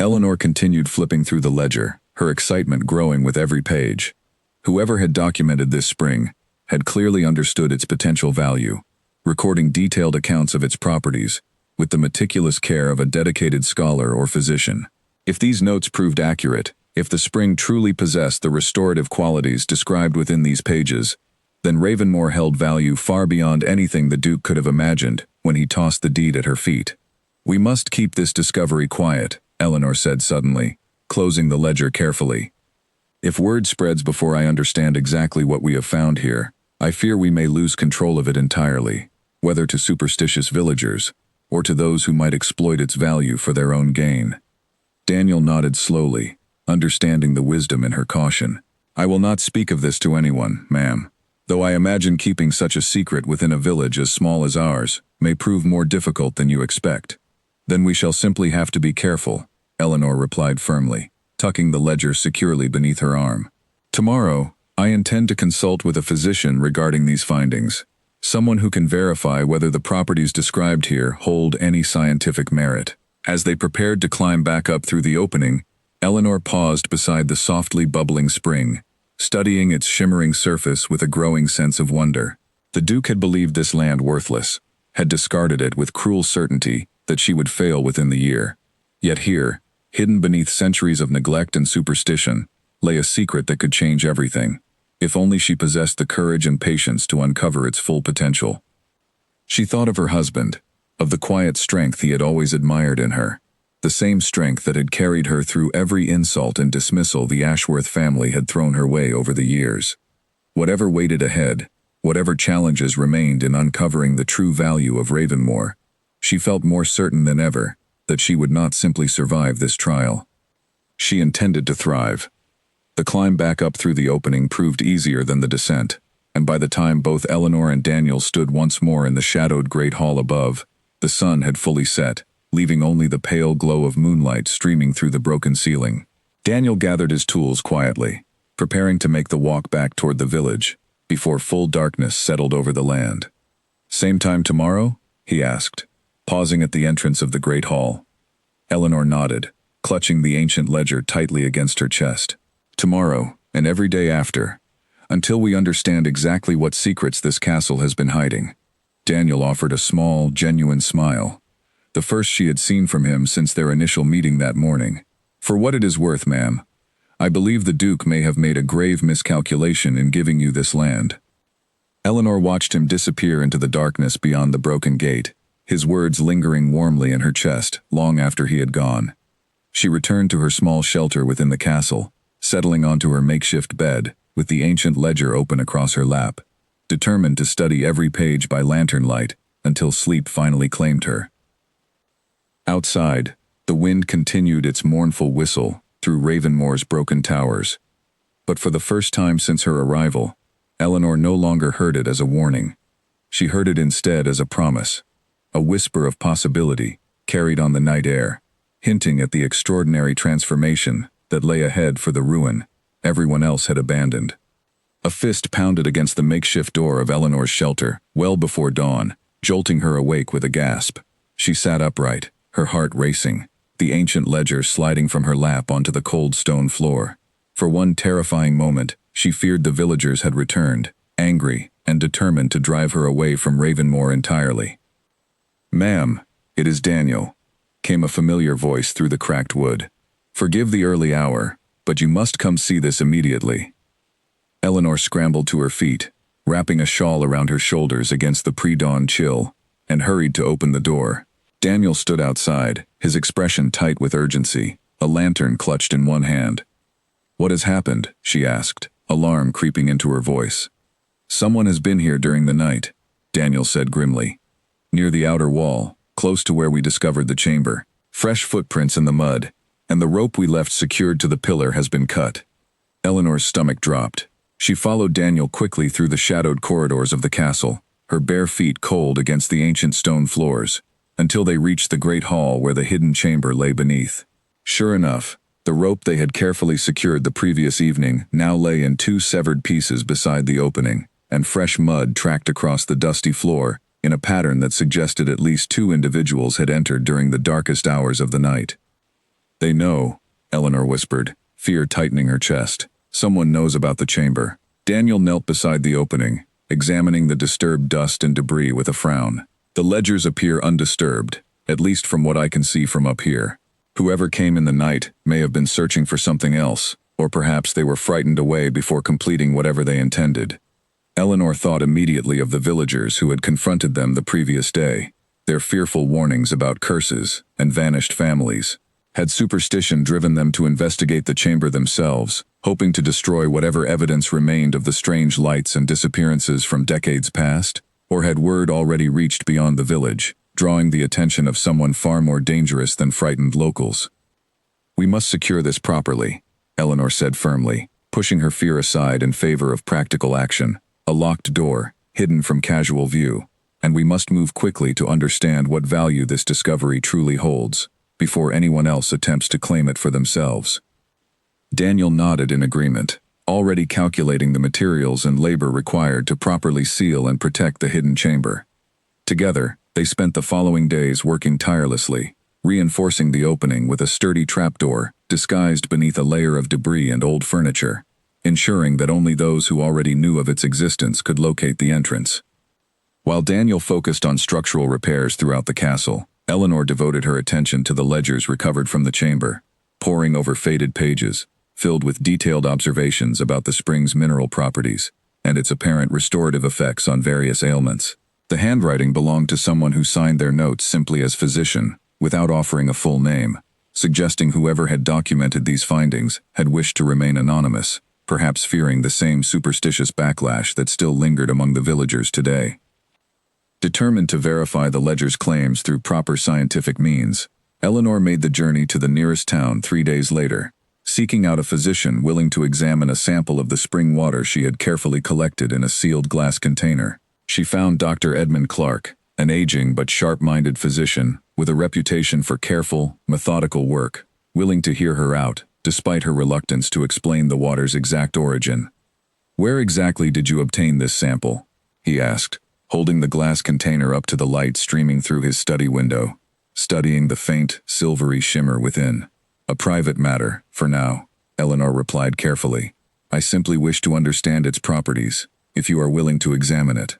Eleanor continued flipping through the ledger, her excitement growing with every page. Whoever had documented this spring had clearly understood its potential value, recording detailed accounts of its properties, with the meticulous care of a dedicated scholar or physician. If these notes proved accurate, if the spring truly possessed the restorative qualities described within these pages, then Ravenmore held value far beyond anything the Duke could have imagined when he tossed the deed at her feet. "We must keep this discovery quiet," Eleanor said suddenly, closing the ledger carefully. "If word spreads before I understand exactly what we have found here, I fear we may lose control of it entirely, whether to superstitious villagers, or to those who might exploit its value for their own gain." Daniel nodded slowly, understanding the wisdom in her caution. "I will not speak of this to anyone, ma'am, though I imagine keeping such a secret within a village as small as ours may prove more difficult than you expect." "Then we shall simply have to be careful," Eleanor replied firmly, tucking the ledger securely beneath her arm. "Tomorrow, I intend to consult with a physician regarding these findings, someone who can verify whether the properties described here hold any scientific merit." As they prepared to climb back up through the opening, Eleanor paused beside the softly bubbling spring, studying its shimmering surface with a growing sense of wonder. The Duke had believed this land worthless, had discarded it with cruel certainty that she would fail within the year. Yet here, hidden beneath centuries of neglect and superstition, lay a secret that could change everything, if only she possessed the courage and patience to uncover its full potential. She thought of her husband, of the quiet strength he had always admired in her, the same strength that had carried her through every insult and dismissal the Ashworth family had thrown her way over the years. Whatever waited ahead, whatever challenges remained in uncovering the true value of Ravenmore, she felt more certain than ever that she would not simply survive this trial. She intended to thrive. The climb back up through the opening proved easier than the descent, and by the time both Eleanor and Daniel stood once more in the shadowed great hall above, the sun had fully set, leaving only the pale glow of moonlight streaming through the broken ceiling. Daniel gathered his tools quietly, preparing to make the walk back toward the village, before full darkness settled over the land. "Same time tomorrow?" he asked, pausing at the entrance of the great hall. Eleanor nodded, clutching the ancient ledger tightly against her chest. "Tomorrow, and every day after, until we understand exactly what secrets this castle has been hiding." Daniel offered a small, genuine smile, the first she had seen from him since their initial meeting that morning. "For what it is worth, ma'am, I believe the Duke may have made a grave miscalculation in giving you this land." Eleanor watched him disappear into the darkness beyond the broken gate, his words lingering warmly in her chest long after he had gone. She returned to her small shelter within the castle, settling onto her makeshift bed, with the ancient ledger open across her lap, determined to study every page by lantern light until sleep finally claimed her. Outside, the wind continued its mournful whistle through Ravenmoor's broken towers. But for the first time since her arrival, Eleanor no longer heard it as a warning. She heard it instead as a promise, a whisper of possibility carried on the night air, hinting at the extraordinary transformation that lay ahead for the ruin everyone else had abandoned. A fist pounded against the makeshift door of Eleanor's shelter, well before dawn, jolting her awake with a gasp. She sat upright, her heart racing, the ancient ledger sliding from her lap onto the cold stone floor. For one terrifying moment, she feared the villagers had returned, angry and determined to drive her away from Ravenmoor entirely. "Ma'am, it is Daniel," came a familiar voice through the cracked wood. "Forgive the early hour, but you must come see this immediately." Eleanor scrambled to her feet, wrapping a shawl around her shoulders against the pre-dawn chill, and hurried to open the door. Daniel stood outside, his expression tight with urgency, a lantern clutched in one hand. "What has happened?" she asked, alarm creeping into her voice. "Someone has been here during the night," Daniel said grimly. "Near the outer wall, close to where we discovered the chamber. Fresh footprints in the mud, and the rope we left secured to the pillar has been cut." Eleanor's stomach dropped. She followed Daniel quickly through the shadowed corridors of the castle, her bare feet cold against the ancient stone floors, until they reached the great hall where the hidden chamber lay beneath. Sure enough, the rope they had carefully secured the previous evening now lay in two severed pieces beside the opening, and fresh mud tracked across the dusty floor in a pattern that suggested at least two individuals had entered during the darkest hours of the night. "They know," Eleanor whispered, fear tightening her chest. "Someone knows about the chamber." Daniel knelt beside the opening, examining the disturbed dust and debris with a frown. "The ledgers appear undisturbed, at least from what I can see from up here. Whoever came in the night may have been searching for something else, or perhaps they were frightened away before completing whatever they intended." Eleanor thought immediately of the villagers who had confronted them the previous day, their fearful warnings about curses and vanished families. Had superstition driven them to investigate the chamber themselves, hoping to destroy whatever evidence remained of the strange lights and disappearances from decades past? Or had word already reached beyond the village, drawing the attention of someone far more dangerous than frightened locals? "We must secure this properly," Eleanor said firmly, pushing her fear aside in favor of practical action. "A locked door, hidden from casual view, and we must move quickly to understand what value this discovery truly holds, before anyone else attempts to claim it for themselves." Daniel nodded in agreement, already calculating the materials and labor required to properly seal and protect the hidden chamber. Together, they spent the following days working tirelessly, reinforcing the opening with a sturdy trapdoor disguised beneath a layer of debris and old furniture, ensuring that only those who already knew of its existence could locate the entrance. While Daniel focused on structural repairs throughout the castle, Eleanor devoted her attention to the ledgers recovered from the chamber, poring over faded pages, filled with detailed observations about the spring's mineral properties and its apparent restorative effects on various ailments. The handwriting belonged to someone who signed their notes simply as physician, without offering a full name, suggesting whoever had documented these findings had wished to remain anonymous, perhaps fearing the same superstitious backlash that still lingered among the villagers today. Determined to verify the ledger's claims through proper scientific means, Eleanor made the journey to the nearest town 3 days later, seeking out a physician willing to examine a sample of the spring water she had carefully collected in a sealed glass container. She found Dr. Edmund Clark, an aging but sharp-minded physician with a reputation for careful, methodical work, willing to hear her out, despite her reluctance to explain the water's exact origin. "Where exactly did you obtain this sample?" he asked, holding the glass container up to the light streaming through his study window, studying the faint, silvery shimmer within. "A private matter, for now," Eleanor replied carefully. "I simply wish to understand its properties, if you are willing to examine it."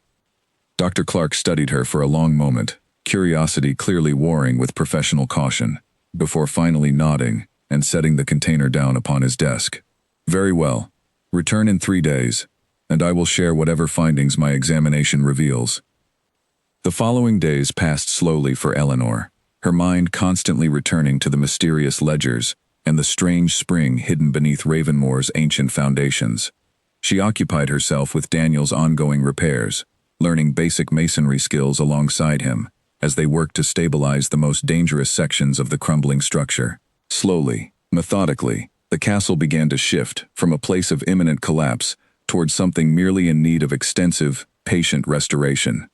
Dr. Clark studied her for a long moment, curiosity clearly warring with professional caution, before finally nodding and setting the container down upon his desk. "Very well. Return in 3 days, and I will share whatever findings my examination reveals." The following days passed slowly for Eleanor, her mind constantly returning to the mysterious ledgers and the strange spring hidden beneath Ravenmore's ancient foundations. She occupied herself with Daniel's ongoing repairs, learning basic masonry skills alongside him as they worked to stabilize the most dangerous sections of the crumbling structure. Slowly, methodically, the castle began to shift from a place of imminent collapse towards something merely in need of extensive, patient restoration.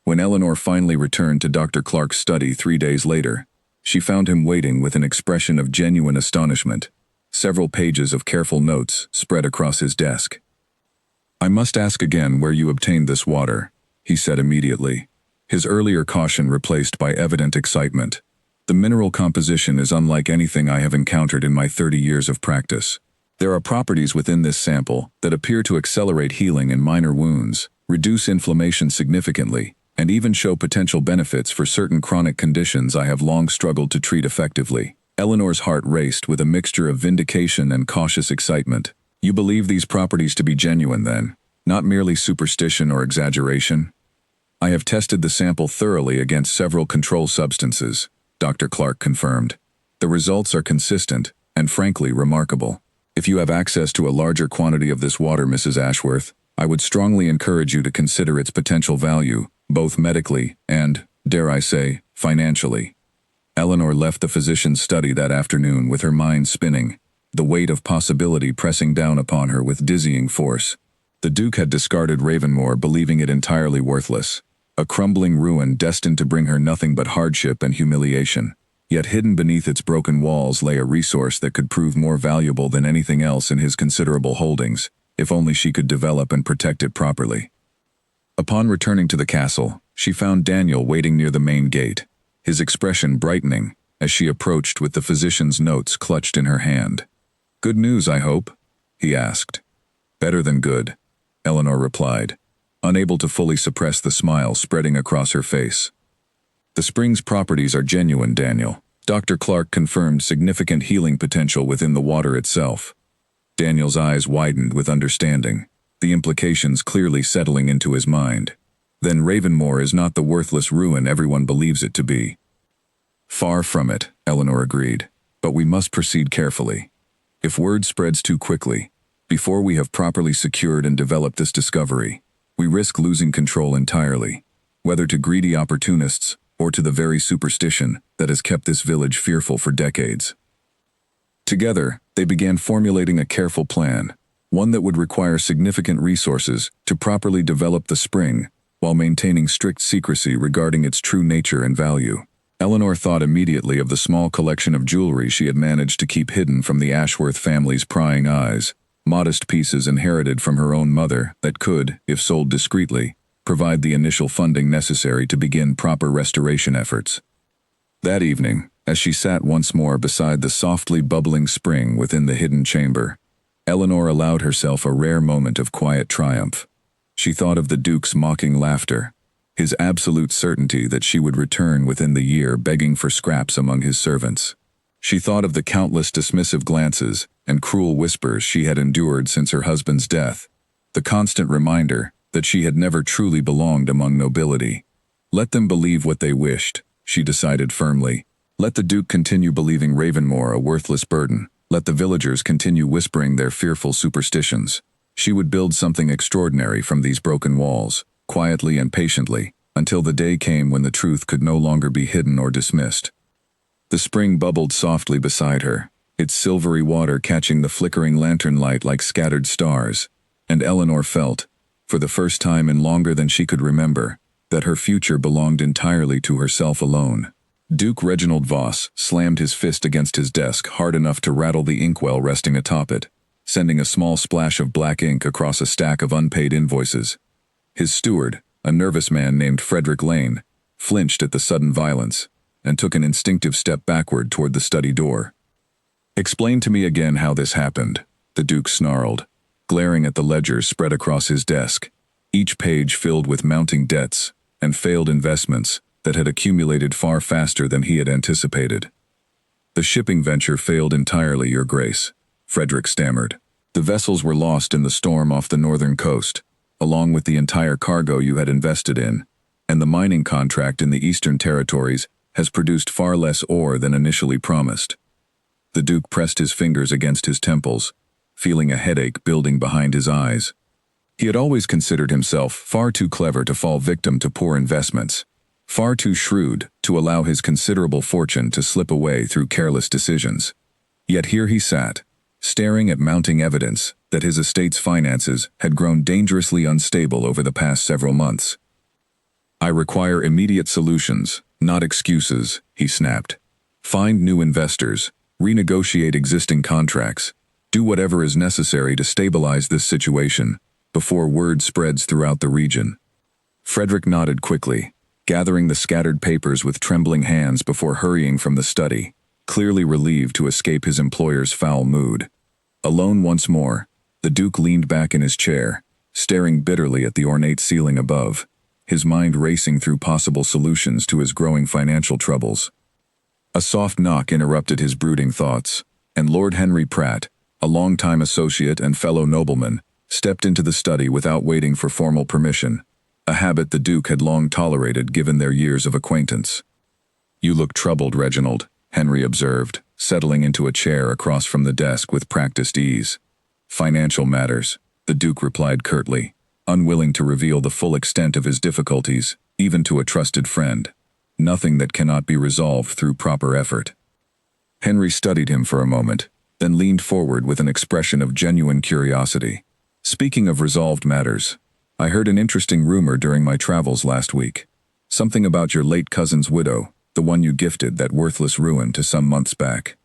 When Eleanor finally returned to Dr. Clark's study 3 days later, she found him waiting with an expression of genuine astonishment, several pages of careful notes spread across his desk. "I must ask again where you obtained this water," he said immediately, his earlier caution replaced by evident excitement. "The mineral composition is unlike anything I have encountered in my 30 years of practice. There are properties within this sample that appear to accelerate healing in minor wounds, reduce inflammation significantly, and even show potential benefits for certain chronic conditions I have long struggled to treat effectively." Eleanor's heart raced with a mixture of vindication and cautious excitement. "You believe these properties to be genuine, then, not merely superstition or exaggeration?" "I have tested the sample thoroughly against several control substances," Dr. Clark confirmed. "The results are consistent and frankly remarkable. If you have access to a larger quantity of this water, Mrs. Ashworth, I would strongly encourage you to consider its potential value, both medically and, dare I say, financially." Eleanor left the physician's study that afternoon with her mind spinning, the weight of possibility pressing down upon her with dizzying force. The Duke had discarded Ravenmore, believing it entirely worthless, a crumbling ruin destined to bring her nothing but hardship and humiliation. Yet hidden beneath its broken walls lay a resource that could prove more valuable than anything else in his considerable holdings, if only she could develop and protect it properly. Upon returning to the castle, she found Daniel waiting near the main gate, his expression brightening as she approached with the physician's notes clutched in her hand. "Good news, I hope?" he asked. "Better than good," Eleanor replied, unable to fully suppress the smile spreading across her face. "The spring's properties are genuine, Daniel." Dr. Clark confirmed significant healing potential within the water itself. Daniel's eyes widened with understanding, the implications clearly settling into his mind. "Then Ravenmore is not the worthless ruin everyone believes it to be." "Far from it," Eleanor agreed, "but we must proceed carefully. If word spreads too quickly, before we have properly secured and developed this discovery, we risk losing control entirely, whether to greedy opportunists or to the very superstition that has kept this village fearful for decades." Together, they began formulating a careful plan, one that would require significant resources to properly develop the spring while maintaining strict secrecy regarding its true nature and value. Eleanor thought immediately of the small collection of jewelry she had managed to keep hidden from the Ashworth family's prying eyes, modest pieces inherited from her own mother that could, if sold discreetly, provide the initial funding necessary to begin proper restoration efforts. That evening, as she sat once more beside the softly bubbling spring within the hidden chamber, Eleanor allowed herself a rare moment of quiet triumph. She thought of the Duke's mocking laughter, his absolute certainty that she would return within the year begging for scraps among his servants. She thought of the countless dismissive glances and cruel whispers she had endured since her husband's death, the constant reminder that she had never truly belonged among nobility. Let them believe what they wished, she decided firmly. Let the Duke continue believing Ravenmore a worthless burden. Let the villagers continue whispering their fearful superstitions. She would build something extraordinary from these broken walls, quietly and patiently, until the day came when the truth could no longer be hidden or dismissed. The spring bubbled softly beside her, its silvery water catching the flickering lantern light like scattered stars, and Eleanor felt, for the first time in longer than she could remember, that her future belonged entirely to herself alone. Duke Reginald Voss slammed his fist against his desk hard enough to rattle the inkwell resting atop it, sending a small splash of black ink across a stack of unpaid invoices. His steward, a nervous man named Frederick Lane, flinched at the sudden violence, and took an instinctive step backward toward the study door. "Explain to me again how this happened," the Duke snarled, glaring at the ledgers spread across his desk, each page filled with mounting debts and failed investments that had accumulated far faster than he had anticipated. "The shipping venture failed entirely, Your Grace," Frederick stammered. "The vessels were lost in the storm off the northern coast, along with the entire cargo you had invested in, and the mining contract in the Eastern Territories has produced far less ore than initially promised." The Duke pressed his fingers against his temples, feeling a headache building behind his eyes. He had always considered himself far too clever to fall victim to poor investments, far too shrewd to allow his considerable fortune to slip away through careless decisions. Yet here he sat, staring at mounting evidence that his estate's finances had grown dangerously unstable over the past several months. "I require immediate solutions, not excuses," he snapped. "Find new investors, renegotiate existing contracts, do whatever is necessary to stabilize this situation before word spreads throughout the region." Frederick nodded quickly, gathering the scattered papers with trembling hands before hurrying from the study, clearly relieved to escape his employer's foul mood. Alone once more, the Duke leaned back in his chair, staring bitterly at the ornate ceiling above, his mind racing through possible solutions to his growing financial troubles. A soft knock interrupted his brooding thoughts, and Lord Henry Pratt, a longtime associate and fellow nobleman, stepped into the study without waiting for formal permission, a habit the Duke had long tolerated given their years of acquaintance. "You look troubled, Reginald," Henry observed, settling into a chair across from the desk with practiced ease. "Financial matters," the Duke replied curtly, unwilling to reveal the full extent of his difficulties, even to a trusted friend. "Nothing that cannot be resolved through proper effort." Henry studied him for a moment, then leaned forward with an expression of genuine curiosity. "Speaking of resolved matters, I heard an interesting rumor during my travels last week. Something about your late cousin's widow, the one you gifted that worthless ruin to some months back."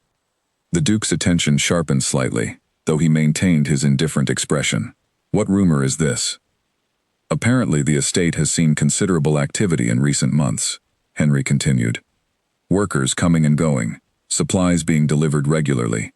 The Duke's attention sharpened slightly, though he maintained his indifferent expression. "What rumor is this?" "Apparently the estate has seen considerable activity in recent months," Henry continued. "Workers coming and going, supplies being delivered regularly.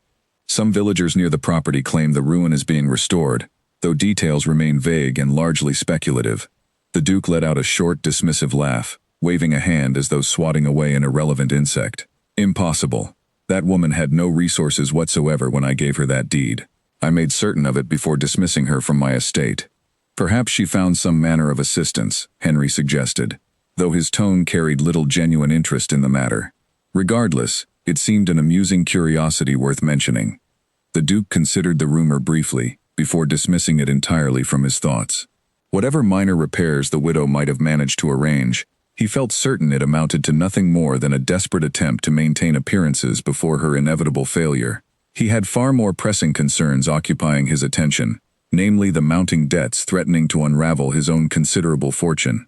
Some villagers near the property claim the ruin is being restored, though details remain vague and largely speculative." The Duke let out a short, dismissive laugh, waving a hand as though swatting away an irrelevant insect. "Impossible. That woman had no resources whatsoever when I gave her that deed. I made certain of it before dismissing her from my estate." "Perhaps she found some manner of assistance," Henry suggested, though his tone carried little genuine interest in the matter. Regardless, it seemed an amusing curiosity worth mentioning. The Duke considered the rumor briefly, before dismissing it entirely from his thoughts. Whatever minor repairs the widow might have managed to arrange, he felt certain it amounted to nothing more than a desperate attempt to maintain appearances before her inevitable failure. He had far more pressing concerns occupying his attention, namely the mounting debts threatening to unravel his own considerable fortune.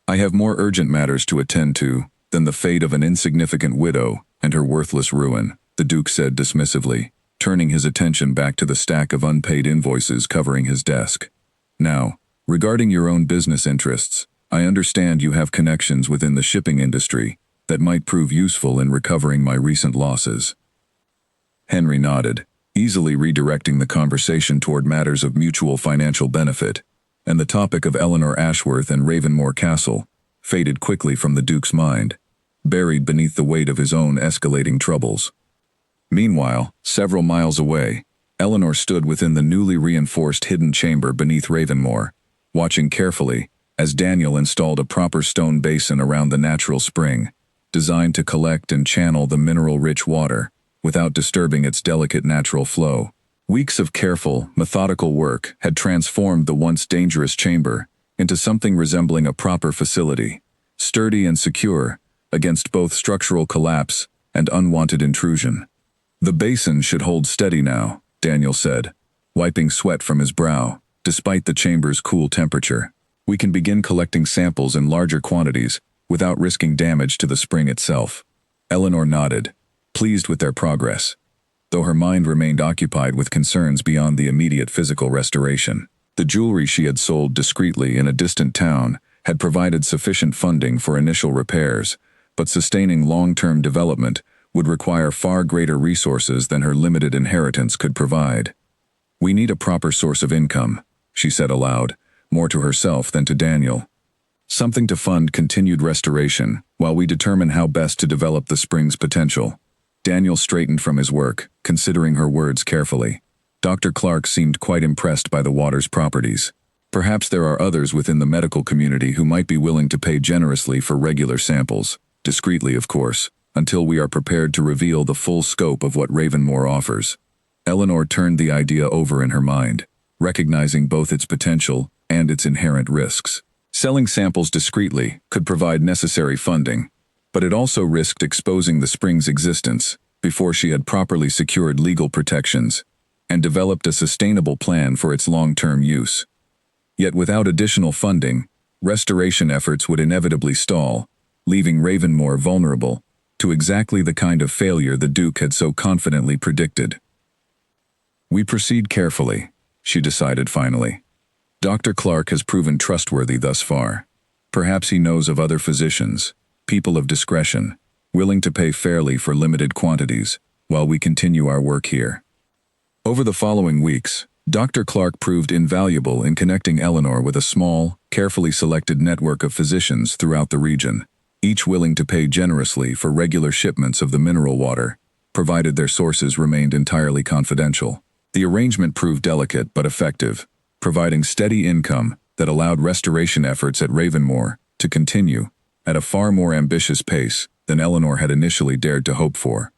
"I have more urgent matters to attend to than the fate of an insignificant widow and her worthless ruin," the Duke said dismissively, turning his attention back to the stack of unpaid invoices covering his desk. "Now, regarding your own business interests, I understand you have connections within the shipping industry that might prove useful in recovering my recent losses." Henry nodded, easily redirecting the conversation toward matters of mutual financial benefit, and the topic of Eleanor Ashworth and Ravenmore Castle faded quickly from the Duke's mind, buried beneath the weight of his own escalating troubles. Meanwhile, several miles away, Eleanor stood within the newly reinforced hidden chamber beneath Ravenmore, watching carefully as Daniel installed a proper stone basin around the natural spring, designed to collect and channel the mineral-rich water without disturbing its delicate natural flow. Weeks of careful, methodical work had transformed the once dangerous chamber into something resembling a proper facility, sturdy and secure against both structural collapse and unwanted intrusion. The basin should hold steady now, Daniel said, wiping sweat from his brow, despite the chamber's cool temperature. We can begin collecting samples in larger quantities without risking damage to the spring itself. Eleanor nodded, pleased with their progress, though her mind remained occupied with concerns beyond the immediate physical restoration. The jewelry she had sold discreetly in a distant town had provided sufficient funding for initial repairs, but sustaining long-term development would require far greater resources than her limited inheritance could provide. We need a proper source of income, she said aloud, more to herself than to Daniel. Something to fund continued restoration while we determine how best to develop the spring's potential. Daniel straightened from his work, considering her words carefully. Dr. Clark seemed quite impressed by the water's properties. Perhaps there are others within the medical community who might be willing to pay generously for regular samples, discreetly of course, until we are prepared to reveal the full scope of what Ravenmore offers. Eleanor turned the idea over in her mind, recognizing both its potential and its inherent risks. Selling samples discreetly could provide necessary funding, but it also risked exposing the spring's existence before she had properly secured legal protections and developed a sustainable plan for its long-term use. Yet without additional funding, restoration efforts would inevitably stall, leaving Ravenmore vulnerable to exactly the kind of failure the Duke had so confidently predicted. We proceed carefully, she decided finally. Dr. Clark has proven trustworthy thus far. Perhaps he knows of other physicians, people of discretion, willing to pay fairly for limited quantities, while we continue our work here. Over the following weeks, Dr. Clark proved invaluable in connecting Eleanor with a small, carefully selected network of physicians throughout the region, each willing to pay generously for regular shipments of the mineral water, provided their sources remained entirely confidential. The arrangement proved delicate but effective, providing steady income that allowed restoration efforts at Ravenmore to continue at a far more ambitious pace than Eleanor had initially dared to hope for.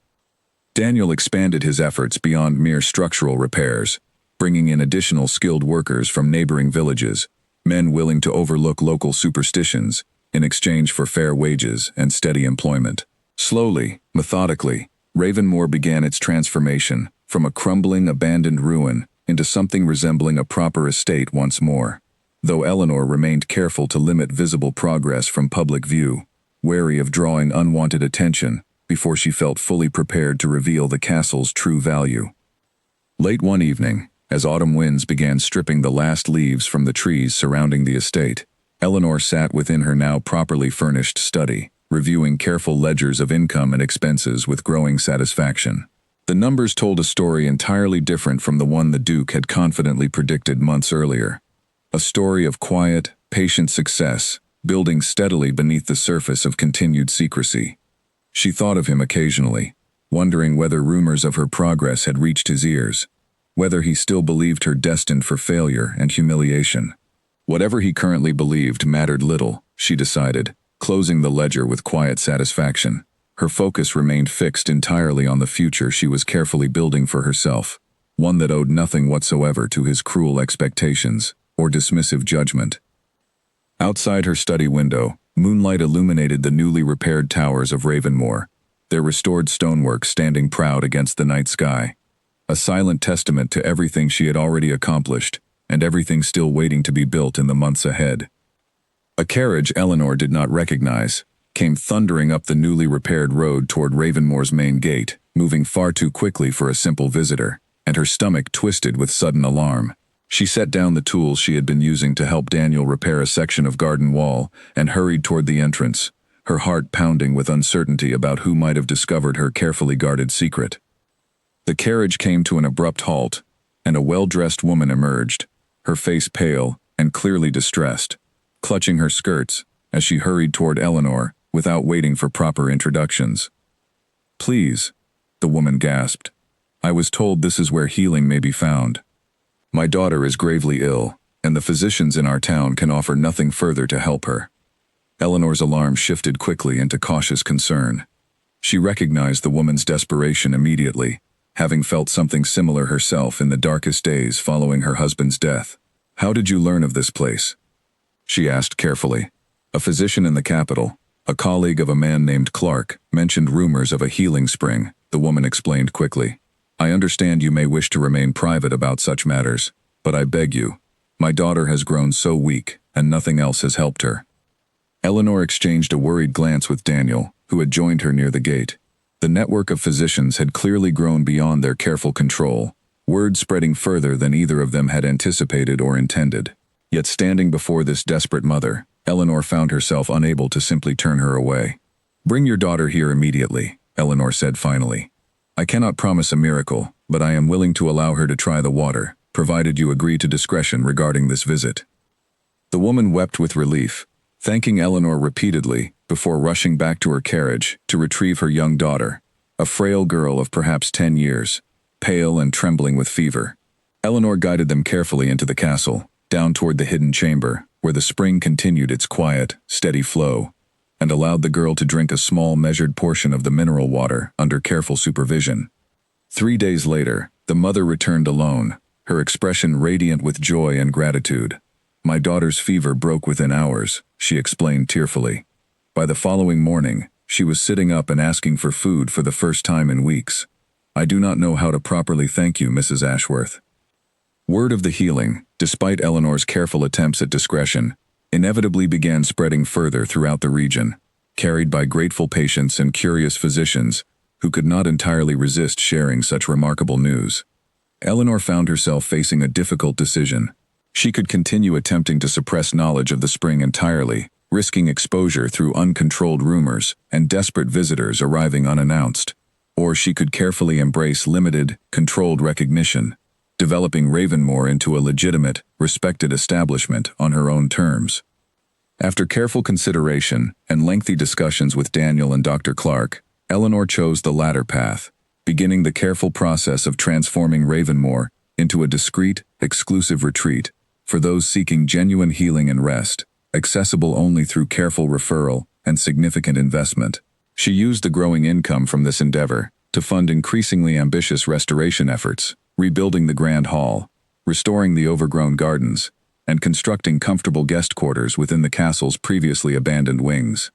Daniel expanded his efforts beyond mere structural repairs, bringing in additional skilled workers from neighboring villages, men willing to overlook local superstitions in exchange for fair wages and steady employment. Slowly, methodically, Ravenmore began its transformation from a crumbling, abandoned ruin into something resembling a proper estate once more, though Eleanor remained careful to limit visible progress from public view, wary of drawing unwanted attention before she felt fully prepared to reveal the castle's true value. Late one evening, as autumn winds began stripping the last leaves from the trees surrounding the estate, Eleanor sat within her now properly furnished study, reviewing careful ledgers of income and expenses with growing satisfaction. The numbers told a story entirely different from the one the Duke had confidently predicted months earlier. A story of quiet, patient success, building steadily beneath the surface of continued secrecy. She thought of him occasionally, wondering whether rumors of her progress had reached his ears, whether he still believed her destined for failure and humiliation. Whatever he currently believed mattered little, she decided, closing the ledger with quiet satisfaction. Her focus remained fixed entirely on the future she was carefully building for herself, one that owed nothing whatsoever to his cruel expectations or dismissive judgment. Outside her study window, moonlight illuminated the newly repaired towers of Ravenmore, their restored stonework standing proud against the night sky, a silent testament to everything she had already accomplished and everything still waiting to be built in the months ahead. A carriage Eleanor did not recognize came thundering up the newly repaired road toward Ravenmore's main gate, moving far too quickly for a simple visitor, and her stomach twisted with sudden alarm. She set down the tools she had been using to help Daniel repair a section of garden wall and hurried toward the entrance, her heart pounding with uncertainty about who might have discovered her carefully guarded secret. The carriage came to an abrupt halt, and a well-dressed woman emerged, her face pale and clearly distressed, clutching her skirts as she hurried toward Eleanor without waiting for proper introductions. "Please," the woman gasped. "I was told this is where healing may be found. My daughter is gravely ill, and the physicians in our town can offer nothing further to help her." Eleanor's alarm shifted quickly into cautious concern. She recognized the woman's desperation immediately, having felt something similar herself in the darkest days following her husband's death. "How did you learn of this place?" she asked carefully. A physician in the capital, a colleague of a man named Clark, mentioned rumors of a healing spring the woman explained quickly. I understand you may wish to remain private about such matters, but I beg you. My daughter has grown so weak, and nothing else has helped her. Eleanor exchanged a worried glance with Daniel, who had joined her near the gate. The network of physicians had clearly grown beyond their careful control, word spreading further than either of them had anticipated or intended. Yet standing before this desperate mother, Eleanor found herself unable to simply turn her away. Bring your daughter here immediately, Eleanor said finally. I cannot promise a miracle, but I am willing to allow her to try the water, provided you agree to discretion regarding this visit. The woman wept with relief, thanking Eleanor repeatedly before rushing back to her carriage to retrieve her young daughter, a frail girl of perhaps 10 years, pale and trembling with fever. Eleanor guided them carefully into the castle, down toward the hidden chamber, where the spring continued its quiet, steady flow, and allowed the girl to drink a small measured portion of the mineral water under careful supervision. 3 days later, the mother returned alone, her expression radiant with joy and gratitude. My daughter's fever broke within hours, she explained tearfully. By the following morning, she was sitting up and asking for food for the first time in weeks. I do not know how to properly thank you, Mrs. Ashworth. Word of the healing, despite Eleanor's careful attempts at discretion, inevitably began spreading further throughout the region, carried by grateful patients and curious physicians who could not entirely resist sharing such remarkable news. Eleanor found herself facing a difficult decision. She could continue attempting to suppress knowledge of the spring entirely, risking exposure through uncontrolled rumors and desperate visitors arriving unannounced. Or she could carefully embrace limited, controlled recognition, developing Ravenmore into a legitimate, respected establishment on her own terms. After careful consideration and lengthy discussions with Daniel and Dr. Clark, Eleanor chose the latter path, beginning the careful process of transforming Ravenmore into a discreet, exclusive retreat for those seeking genuine healing and rest, accessible only through careful referral and significant investment. She used the growing income from this endeavor to fund increasingly ambitious restoration efforts, rebuilding the Grand Hall, restoring the overgrown gardens, and constructing comfortable guest quarters within the castle's previously abandoned wings.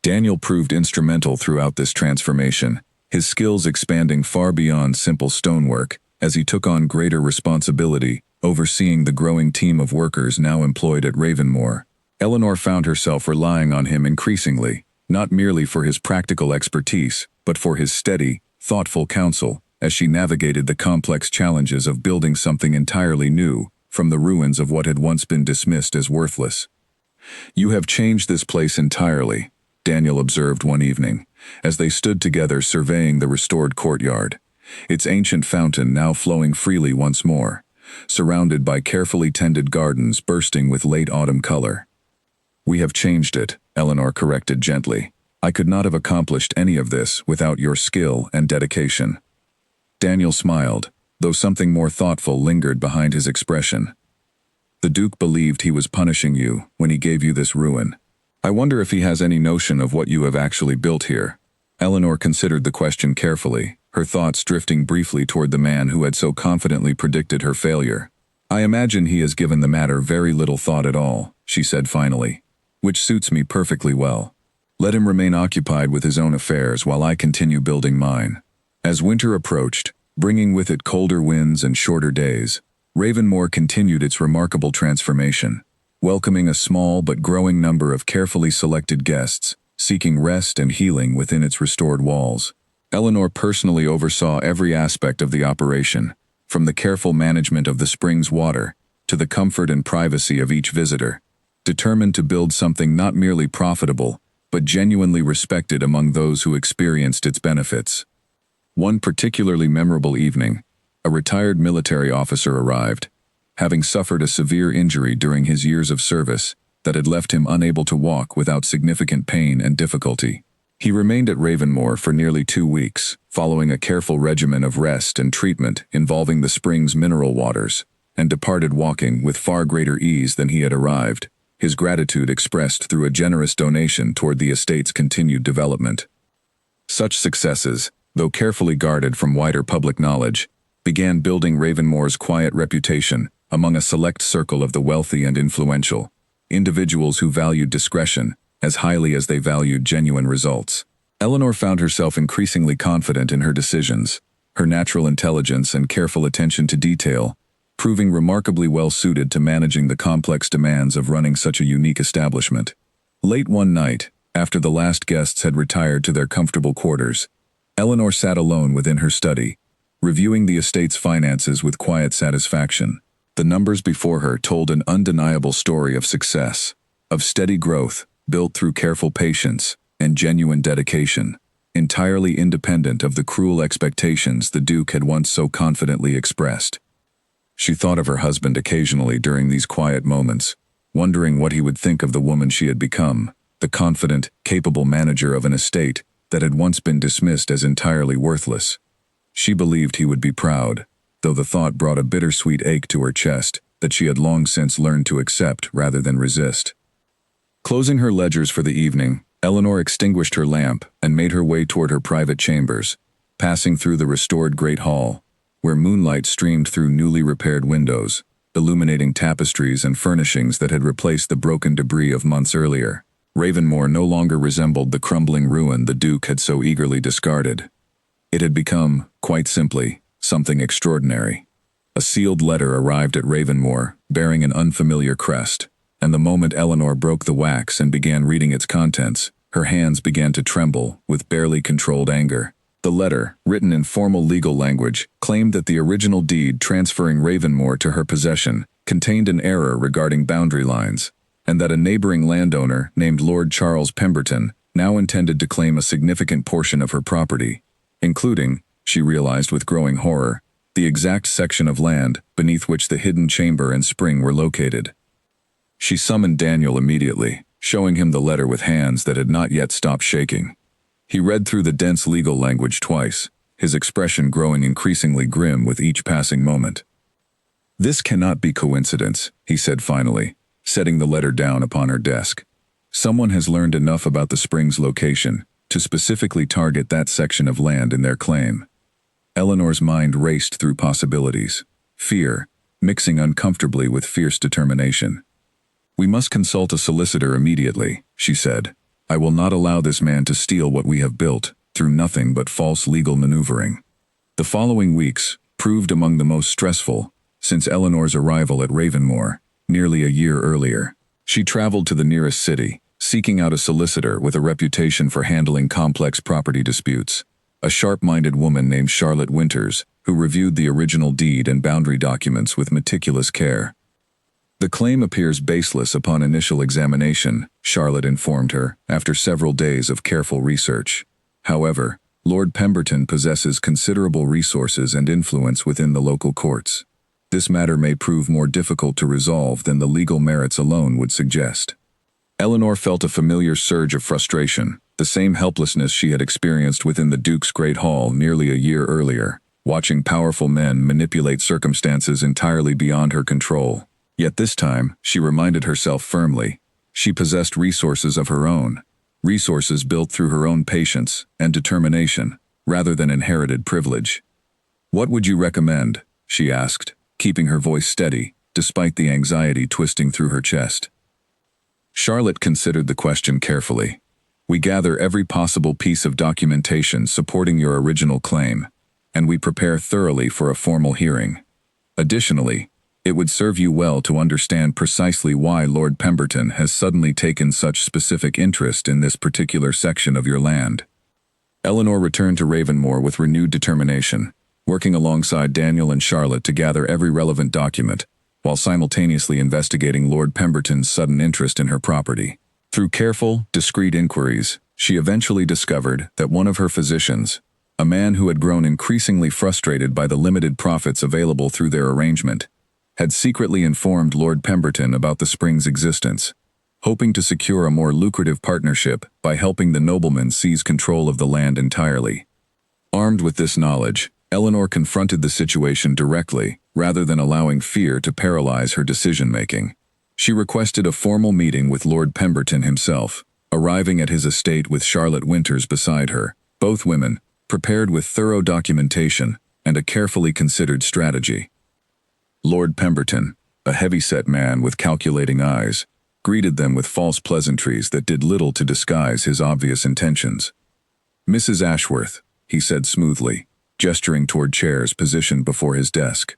Daniel proved instrumental throughout this transformation, his skills expanding far beyond simple stonework as he took on greater responsibility, overseeing the growing team of workers now employed at Ravenmore. Eleanor found herself relying on him increasingly, not merely for his practical expertise, but for his steady, thoughtful counsel as she navigated the complex challenges of building something entirely new from the ruins of what had once been dismissed as worthless. You have changed this place entirely, Daniel observed one evening, as they stood together surveying the restored courtyard, its ancient fountain now flowing freely once more, surrounded by carefully tended gardens bursting with late autumn color. We have changed it, Eleanor corrected gently. I could not have accomplished any of this without your skill and dedication. Daniel smiled, though something more thoughtful lingered behind his expression. The Duke believed he was punishing you when he gave you this ruin. I wonder if he has any notion of what you have actually built here. Eleanor considered the question carefully, her thoughts drifting briefly toward the man who had so confidently predicted her failure. I imagine he has given the matter very little thought at all, she said finally, which suits me perfectly well. Let him remain occupied with his own affairs while I continue building mine. As winter approached, bringing with it colder winds and shorter days, Ravenmore continued its remarkable transformation, welcoming a small but growing number of carefully selected guests, seeking rest and healing within its restored walls. Eleanor personally oversaw every aspect of the operation, from the careful management of the spring's water to the comfort and privacy of each visitor, determined to build something not merely profitable, but genuinely respected among those who experienced its benefits. One particularly memorable evening, a retired military officer arrived, having suffered a severe injury during his years of service that had left him unable to walk without significant pain and difficulty. He remained at Ravenmore for nearly 2 weeks, following a careful regimen of rest and treatment involving the spring's mineral waters, and departed walking with far greater ease than he had arrived, his gratitude expressed through a generous donation toward the estate's continued development. Such successes, though carefully guarded from wider public knowledge, began building Ravenmore's quiet reputation among a select circle of the wealthy and influential, individuals who valued discretion as highly as they valued genuine results. Eleanor found herself increasingly confident in her decisions, her natural intelligence and careful attention to detail, proving remarkably well suited to managing the complex demands of running such a unique establishment. Late one night, after the last guests had retired to their comfortable quarters, Eleanor sat alone within her study, reviewing the estate's finances with quiet satisfaction. The numbers before her told an undeniable story of success, of steady growth, built through careful patience and genuine dedication, entirely independent of the cruel expectations the Duke had once so confidently expressed. She thought of her husband occasionally during these quiet moments, wondering what he would think of the woman she had become, the confident, capable manager of an estate that had once been dismissed as entirely worthless. She believed he would be proud, though the thought brought a bittersweet ache to her chest that she had long since learned to accept rather than resist. Closing her ledgers for the evening, Eleanor extinguished her lamp and made her way toward her private chambers, passing through the restored great hall, where moonlight streamed through newly repaired windows, illuminating tapestries and furnishings that had replaced the broken debris of months earlier. Ravenmoor no longer resembled the crumbling ruin the Duke had so eagerly discarded. It had become, quite simply, something extraordinary. A sealed letter arrived at Ravenmoor, bearing an unfamiliar crest, and the moment Eleanor broke the wax and began reading its contents, her hands began to tremble with barely controlled anger. The letter, written in formal legal language, claimed that the original deed transferring Ravenmoor to her possession contained an error regarding boundary lines, and that a neighboring landowner named Lord Charles Pemberton now intended to claim a significant portion of her property, including, she realized with growing horror, the exact section of land beneath which the hidden chamber and spring were located. She summoned Daniel immediately, showing him the letter with hands that had not yet stopped shaking. He read through the dense legal language twice, his expression growing increasingly grim with each passing moment. "This cannot be coincidence," he said finally, setting the letter down upon her desk. "Someone has learned enough about the spring's location to specifically target that section of land in their claim." Eleanor's mind raced through possibilities, fear, mixing uncomfortably with fierce determination. "We must consult a solicitor immediately," she said. "I will not allow this man to steal what we have built, through nothing but false legal maneuvering." The following weeks proved among the most stressful since Eleanor's arrival at Ravenmoor, nearly a year earlier. She traveled to the nearest city, seeking out a solicitor with a reputation for handling complex property disputes, a sharp-minded woman named Charlotte Winters, who reviewed the original deed and boundary documents with meticulous care. "The claim appears baseless upon initial examination," Charlotte informed her, after several days of careful research. "However, Lord Pemberton possesses considerable resources and influence within the local courts. This matter may prove more difficult to resolve than the legal merits alone would suggest." Eleanor felt a familiar surge of frustration, the same helplessness she had experienced within the Duke's Great Hall nearly a year earlier, watching powerful men manipulate circumstances entirely beyond her control. Yet this time, she reminded herself firmly, she possessed resources of her own, resources built through her own patience and determination, rather than inherited privilege. "What would you recommend?" she asked, keeping her voice steady, despite the anxiety twisting through her chest. Charlotte considered the question carefully. "We gather every possible piece of documentation supporting your original claim, and we prepare thoroughly for a formal hearing. Additionally, it would serve you well to understand precisely why Lord Pemberton has suddenly taken such specific interest in this particular section of your land." Eleanor returned to Ravenmoor with renewed determination, working alongside Daniel and Charlotte to gather every relevant document, while simultaneously investigating Lord Pemberton's sudden interest in her property. Through careful, discreet inquiries, she eventually discovered that one of her physicians, a man who had grown increasingly frustrated by the limited profits available through their arrangement, had secretly informed Lord Pemberton about the spring's existence, hoping to secure a more lucrative partnership by helping the nobleman seize control of the land entirely. Armed with this knowledge, Eleanor confronted the situation directly, rather than allowing fear to paralyze her decision-making. She requested a formal meeting with Lord Pemberton himself, arriving at his estate with Charlotte Winters beside her, both women, prepared with thorough documentation and a carefully considered strategy. Lord Pemberton, a heavy-set man with calculating eyes, greeted them with false pleasantries that did little to disguise his obvious intentions. Mrs. Ashworth, he said smoothly, gesturing toward chairs positioned before his desk.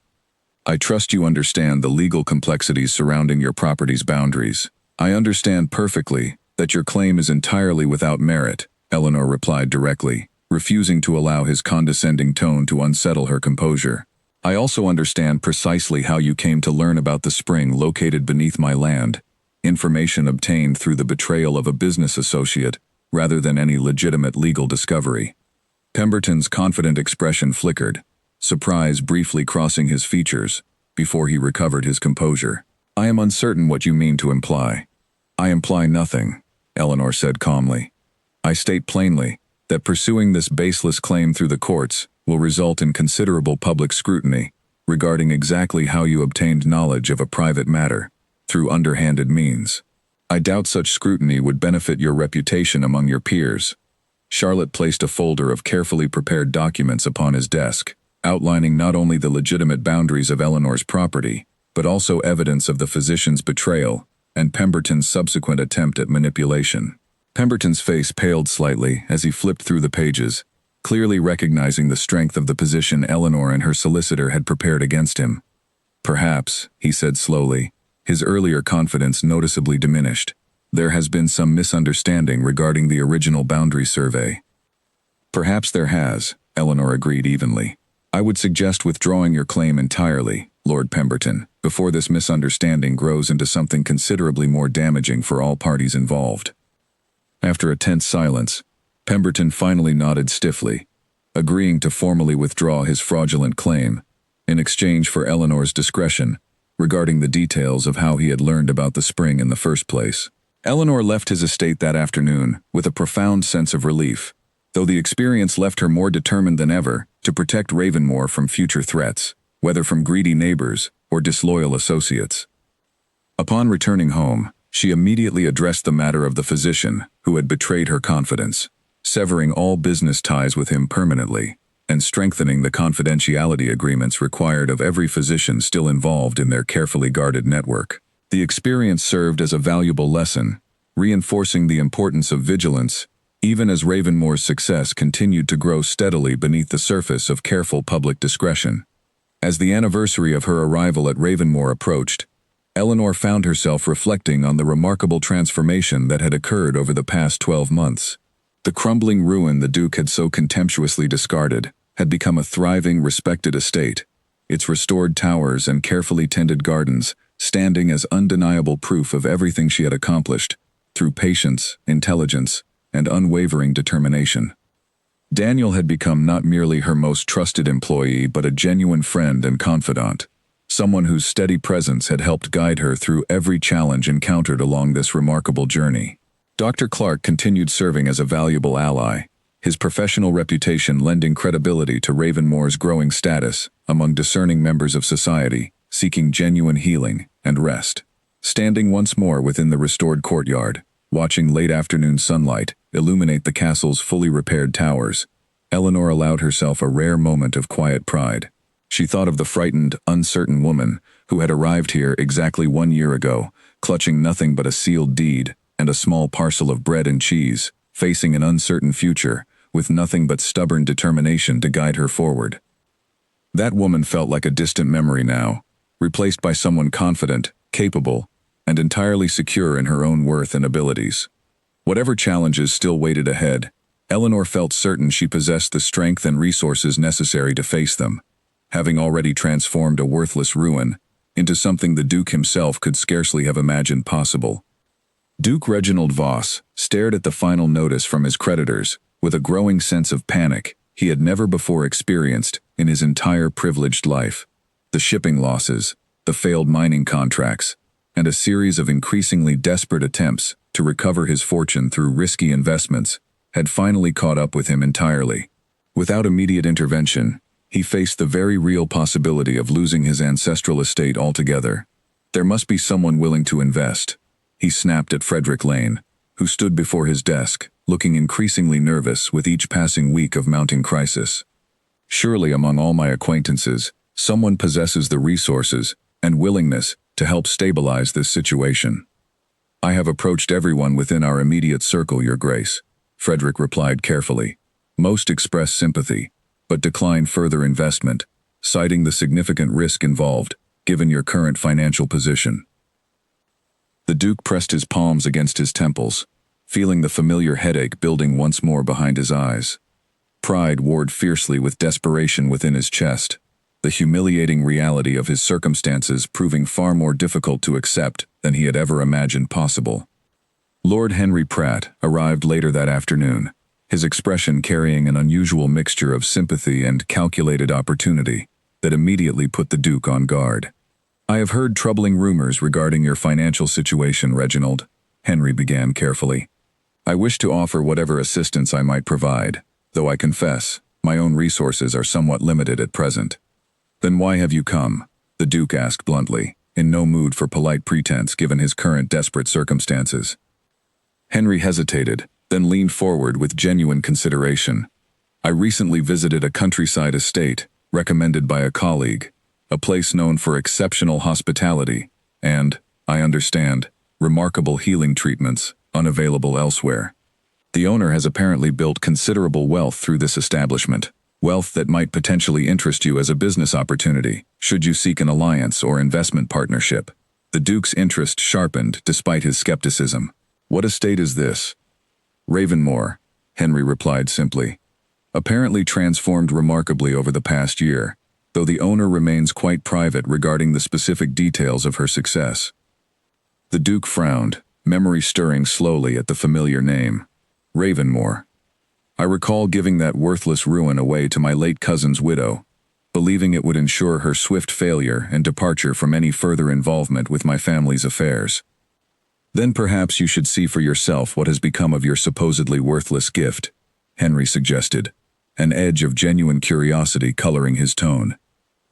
I trust you understand the legal complexities surrounding your property's boundaries. I understand perfectly that your claim is entirely without merit, Eleanor replied directly, refusing to allow his condescending tone to unsettle her composure. I also understand precisely how you came to learn about the spring located beneath my land, information obtained through the betrayal of a business associate rather than any legitimate legal discovery. Pemberton's confident expression flickered, surprise briefly crossing his features before he recovered his composure. I am uncertain what you mean to imply. I imply nothing, Eleanor said calmly. I state plainly that pursuing this baseless claim through the courts will result in considerable public scrutiny regarding exactly how you obtained knowledge of a private matter through underhanded means. I doubt such scrutiny would benefit your reputation among your peers. Charlotte placed a folder of carefully prepared documents upon his desk, outlining not only the legitimate boundaries of Eleanor's property, but also evidence of the physician's betrayal and Pemberton's subsequent attempt at manipulation. Pemberton's face paled slightly as he flipped through the pages, clearly recognizing the strength of the position Eleanor and her solicitor had prepared against him. Perhaps, he said slowly, his earlier confidence noticeably diminished. There has been some misunderstanding regarding the original boundary survey. Perhaps there has, Eleanor agreed evenly. I would suggest withdrawing your claim entirely, Lord Pemberton, before this misunderstanding grows into something considerably more damaging for all parties involved. After a tense silence, Pemberton finally nodded stiffly, agreeing to formally withdraw his fraudulent claim, in exchange for Eleanor's discretion regarding the details of how he had learned about the spring in the first place. Eleanor left his estate that afternoon with a profound sense of relief, though the experience left her more determined than ever to protect Ravenmore from future threats, whether from greedy neighbors or disloyal associates. Upon returning home, she immediately addressed the matter of the physician who had betrayed her confidence, severing all business ties with him permanently, and strengthening the confidentiality agreements required of every physician still involved in their carefully guarded network. The experience served as a valuable lesson, reinforcing the importance of vigilance, even as Ravenmore's success continued to grow steadily beneath the surface of careful public discretion. As the anniversary of her arrival at Ravenmore approached, Eleanor found herself reflecting on the remarkable transformation that had occurred over the past 12 months. The crumbling ruin the Duke had so contemptuously discarded had become a thriving, respected estate, its restored towers and carefully tended gardens standing as undeniable proof of everything she had accomplished through patience, intelligence, and unwavering determination. Daniel had become not merely her most trusted employee but a genuine friend and confidant, someone whose steady presence had helped guide her through every challenge encountered along this remarkable journey. Dr. Clark continued serving as a valuable ally, his professional reputation lending credibility to Ravenmore's growing status among discerning members of society seeking genuine healing and rest. Standing once more within the restored courtyard, watching late afternoon sunlight illuminate the castle's fully repaired towers, Eleanor allowed herself a rare moment of quiet pride. She thought of the frightened, uncertain woman who had arrived here exactly 1 year ago, clutching nothing but a sealed deed and a small parcel of bread and cheese, facing an uncertain future, with nothing but stubborn determination to guide her forward. That woman felt like a distant memory now, replaced by someone confident, capable, and entirely secure in her own worth and abilities. Whatever challenges still waited ahead, Eleanor felt certain she possessed the strength and resources necessary to face them, having already transformed a worthless ruin into something the Duke himself could scarcely have imagined possible. Duke Reginald Voss stared at the final notice from his creditors with a growing sense of panic he had never before experienced in his entire privileged life. The shipping losses, the failed mining contracts, and a series of increasingly desperate attempts to recover his fortune through risky investments had finally caught up with him entirely. Without immediate intervention, he faced the very real possibility of losing his ancestral estate altogether. There must be someone willing to invest. He snapped at Frederick Lane, who stood before his desk, looking increasingly nervous with each passing week of mounting crisis. Surely among all my acquaintances, someone possesses the resources and willingness to help stabilize this situation. I have approached everyone within our immediate circle, Your Grace, Frederick replied carefully, Most expressed sympathy, but declined further investment, citing the significant risk involved, given your current financial position. The Duke pressed his palms against his temples, feeling the familiar headache building once more behind his eyes. Pride warred fiercely with desperation within his chest, the humiliating reality of his circumstances proving far more difficult to accept than he had ever imagined possible. Lord Henry Pratt arrived later that afternoon, his expression carrying an unusual mixture of sympathy and calculated opportunity that immediately put the Duke on guard. "I have heard troubling rumors regarding your financial situation, Reginald," Henry began carefully. "I wish to offer whatever assistance I might provide, though I confess, my own resources are somewhat limited at present." "Then why have you come?" the Duke asked bluntly, in no mood for polite pretense given his current desperate circumstances. Henry hesitated, then leaned forward with genuine consideration. "I recently visited a countryside estate, recommended by a colleague, a place known for exceptional hospitality, and, I understand, remarkable healing treatments, unavailable elsewhere. The owner has apparently built considerable wealth through this establishment, wealth that might potentially interest you as a business opportunity, should you seek an alliance or investment partnership." The Duke's interest sharpened despite his skepticism. "What estate is this?" "Ravenmore," Henry replied simply. "Apparently transformed remarkably over the past year, though the owner remains quite private regarding the specific details of her success." The Duke frowned, memory stirring slowly at the familiar name. Ravenmore. "I recall giving that worthless ruin away to my late cousin's widow, believing it would ensure her swift failure and departure from any further involvement with my family's affairs." "Then perhaps you should see for yourself what has become of your supposedly worthless gift," Henry suggested, an edge of genuine curiosity coloring his tone.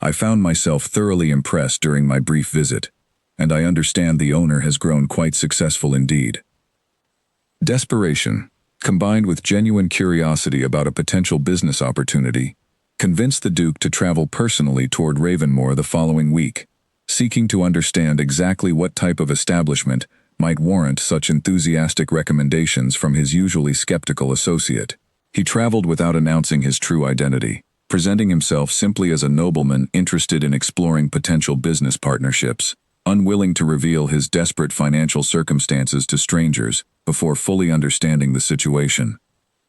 "I found myself thoroughly impressed during my brief visit, and I understand the owner has grown quite successful indeed." Desperation, combined with genuine curiosity about a potential business opportunity, convinced the Duke to travel personally toward Ravenmore the following week, seeking to understand exactly what type of establishment might warrant such enthusiastic recommendations from his usually skeptical associate. He traveled without announcing his true identity, presenting himself simply as a nobleman interested in exploring potential business partnerships, unwilling to reveal his desperate financial circumstances to strangers before fully understanding the situation.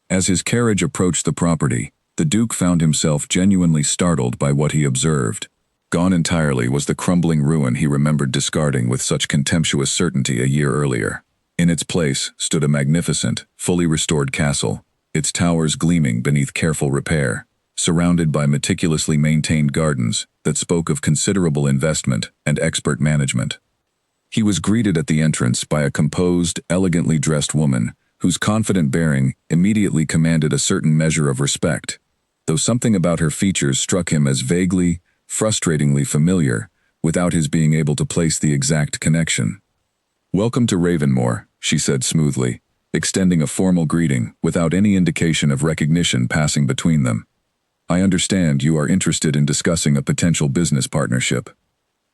As his carriage approached the property, the Duke found himself genuinely startled by what he observed. Gone entirely was the crumbling ruin he remembered discarding with such contemptuous certainty a year earlier. In its place stood a magnificent, fully restored castle, its towers gleaming beneath careful repair, surrounded by meticulously maintained gardens that spoke of considerable investment and expert management. He was greeted at the entrance by a composed, elegantly dressed woman whose confident bearing immediately commanded a certain measure of respect, though something about her features struck him as vaguely, frustratingly familiar, without his being able to place the exact connection. "Welcome to Ravenmore," she said smoothly, extending a formal greeting without any indication of recognition passing between them. "I understand you are interested in discussing a potential business partnership."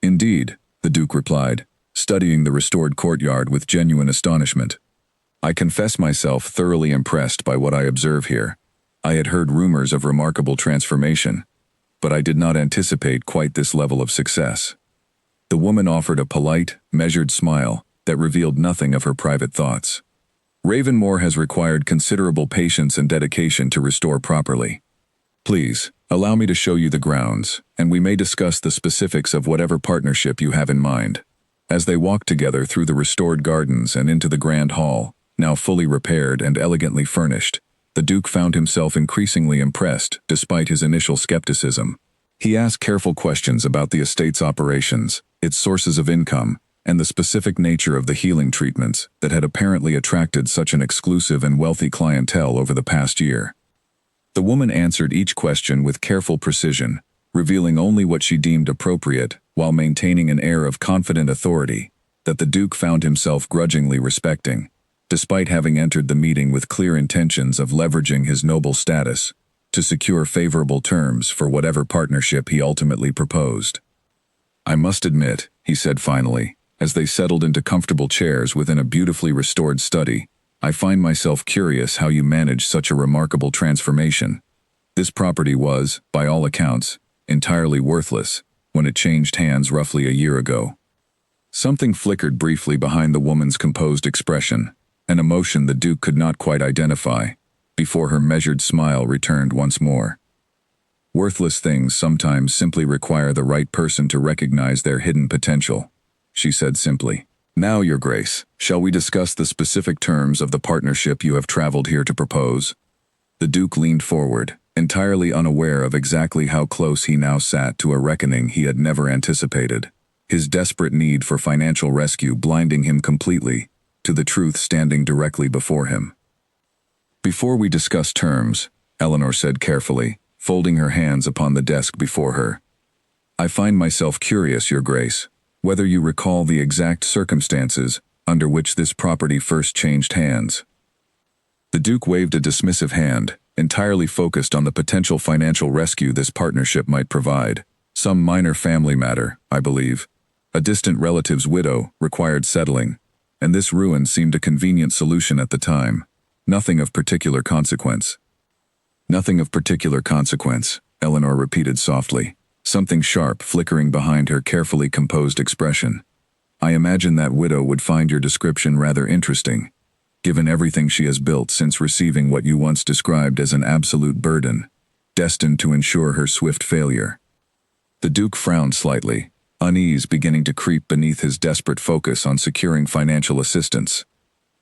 "Indeed," the Duke replied, studying the restored courtyard with genuine astonishment. "I confess myself thoroughly impressed by what I observe here. I had heard rumors of remarkable transformation, but I did not anticipate quite this level of success." The woman offered a polite, measured smile that revealed nothing of her private thoughts. "Ravenmore has required considerable patience and dedication to restore properly. Please, allow me to show you the grounds, and we may discuss the specifics of whatever partnership you have in mind." As they walked together through the restored gardens and into the grand hall, now fully repaired and elegantly furnished, the Duke found himself increasingly impressed despite his initial skepticism. He asked careful questions about the estate's operations, its sources of income, and the specific nature of the healing treatments that had apparently attracted such an exclusive and wealthy clientele over the past year. The woman answered each question with careful precision, revealing only what she deemed appropriate while maintaining an air of confident authority that the Duke found himself grudgingly respecting, despite having entered the meeting with clear intentions of leveraging his noble status to secure favorable terms for whatever partnership he ultimately proposed. "I must admit," he said finally, as they settled into comfortable chairs within a beautifully restored study, I find myself curious how you managed such a remarkable transformation. This property was, by all accounts, entirely worthless when it changed hands roughly a year ago. Something flickered briefly behind the woman's composed expression, an emotion the Duke could not quite identify, before her measured smile returned once more. Worthless things sometimes simply require the right person to recognize their hidden potential, she said simply. Now, Your Grace, shall we discuss the specific terms of the partnership you have traveled here to propose? The Duke leaned forward, entirely unaware of exactly how close he now sat to a reckoning he had never anticipated, his desperate need for financial rescue blinding him completely to the truth standing directly before him. Before we discuss terms, Eleanor said carefully, folding her hands upon the desk before her, I find myself curious, Your Grace, whether you recall the exact circumstances under which this property first changed hands. The Duke waved a dismissive hand, entirely focused on the potential financial rescue this partnership might provide. Some minor family matter, I believe. A distant relative's widow required settling, and this ruin seemed a convenient solution at the time. Nothing of particular consequence. Nothing of particular consequence, Eleanor repeated softly, something sharp flickering behind her carefully composed expression. I imagine that widow would find your description rather interesting, given everything she has built since receiving what you once described as an absolute burden, destined to ensure her swift failure. The Duke frowned slightly, unease beginning to creep beneath his desperate focus on securing financial assistance.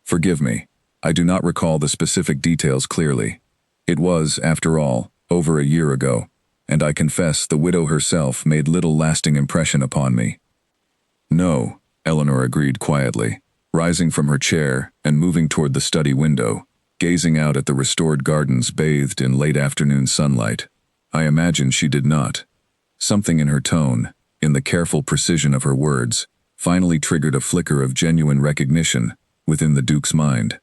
Forgive me, I do not recall the specific details clearly. It was, after all, over a year ago, and I confess the widow herself made little lasting impression upon me. No, Eleanor agreed quietly, rising from her chair and moving toward the study window, gazing out at the restored gardens bathed in late afternoon sunlight. I imagine she did not. Something in her tone, in the careful precision of her words, finally triggered a flicker of genuine recognition within the Duke's mind.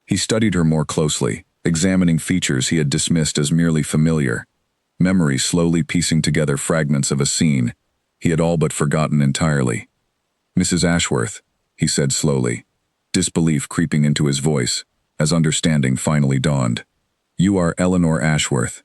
He studied her more closely, examining features he had dismissed as merely familiar, memory slowly piecing together fragments of a scene he had all but forgotten entirely. Mrs. Ashworth, he said slowly, disbelief creeping into his voice, as understanding finally dawned. You are Eleanor Ashworth.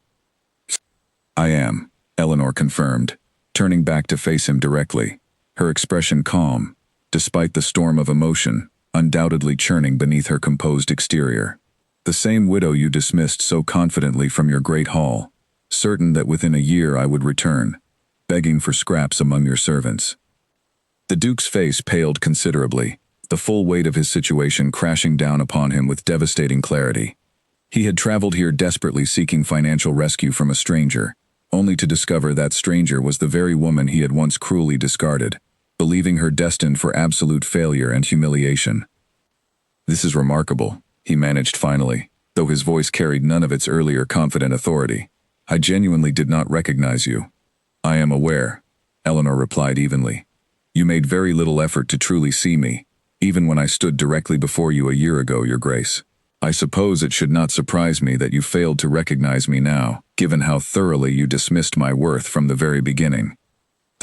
I am, Eleanor confirmed, turning back to face him directly, her expression calm, despite the storm of emotion undoubtedly churning beneath her composed exterior. The same widow you dismissed so confidently from your great hall, certain that within a year I would return, begging for scraps among your servants. The Duke's face paled considerably, the full weight of his situation crashing down upon him with devastating clarity. He had traveled here desperately seeking financial rescue from a stranger, only to discover that stranger was the very woman he had once cruelly discarded, believing her destined for absolute failure and humiliation. This is remarkable, he managed finally, though his voice carried none of its earlier confident authority. I genuinely did not recognize you. I am aware, Eleanor replied evenly. You made very little effort to truly see me, even when I stood directly before you a year ago, Your Grace. I suppose it should not surprise me that you failed to recognize me now, given how thoroughly you dismissed my worth from the very beginning.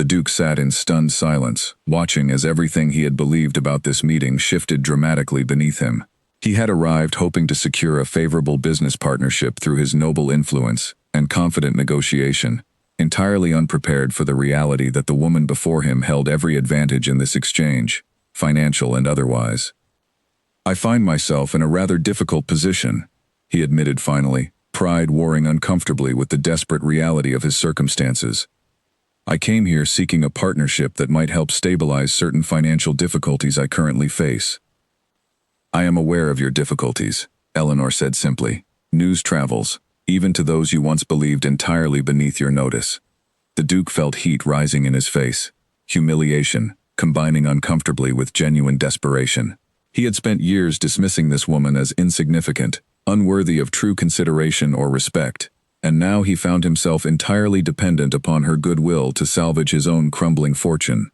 The Duke sat in stunned silence, watching as everything he had believed about this meeting shifted dramatically beneath him. He had arrived hoping to secure a favorable business partnership through his noble influence and confident negotiation, entirely unprepared for the reality that the woman before him held every advantage in this exchange, financial and otherwise. I find myself in a rather difficult position, he admitted finally, pride warring uncomfortably with the desperate reality of his circumstances. I came here seeking a partnership that might help stabilize certain financial difficulties I currently face. I am aware of your difficulties, Eleanor said simply. News travels, even to those you once believed entirely beneath your notice. The Duke felt heat rising in his face, humiliation, combining uncomfortably with genuine desperation. He had spent years dismissing this woman as insignificant, unworthy of true consideration or respect, and now he found himself entirely dependent upon her goodwill to salvage his own crumbling fortune.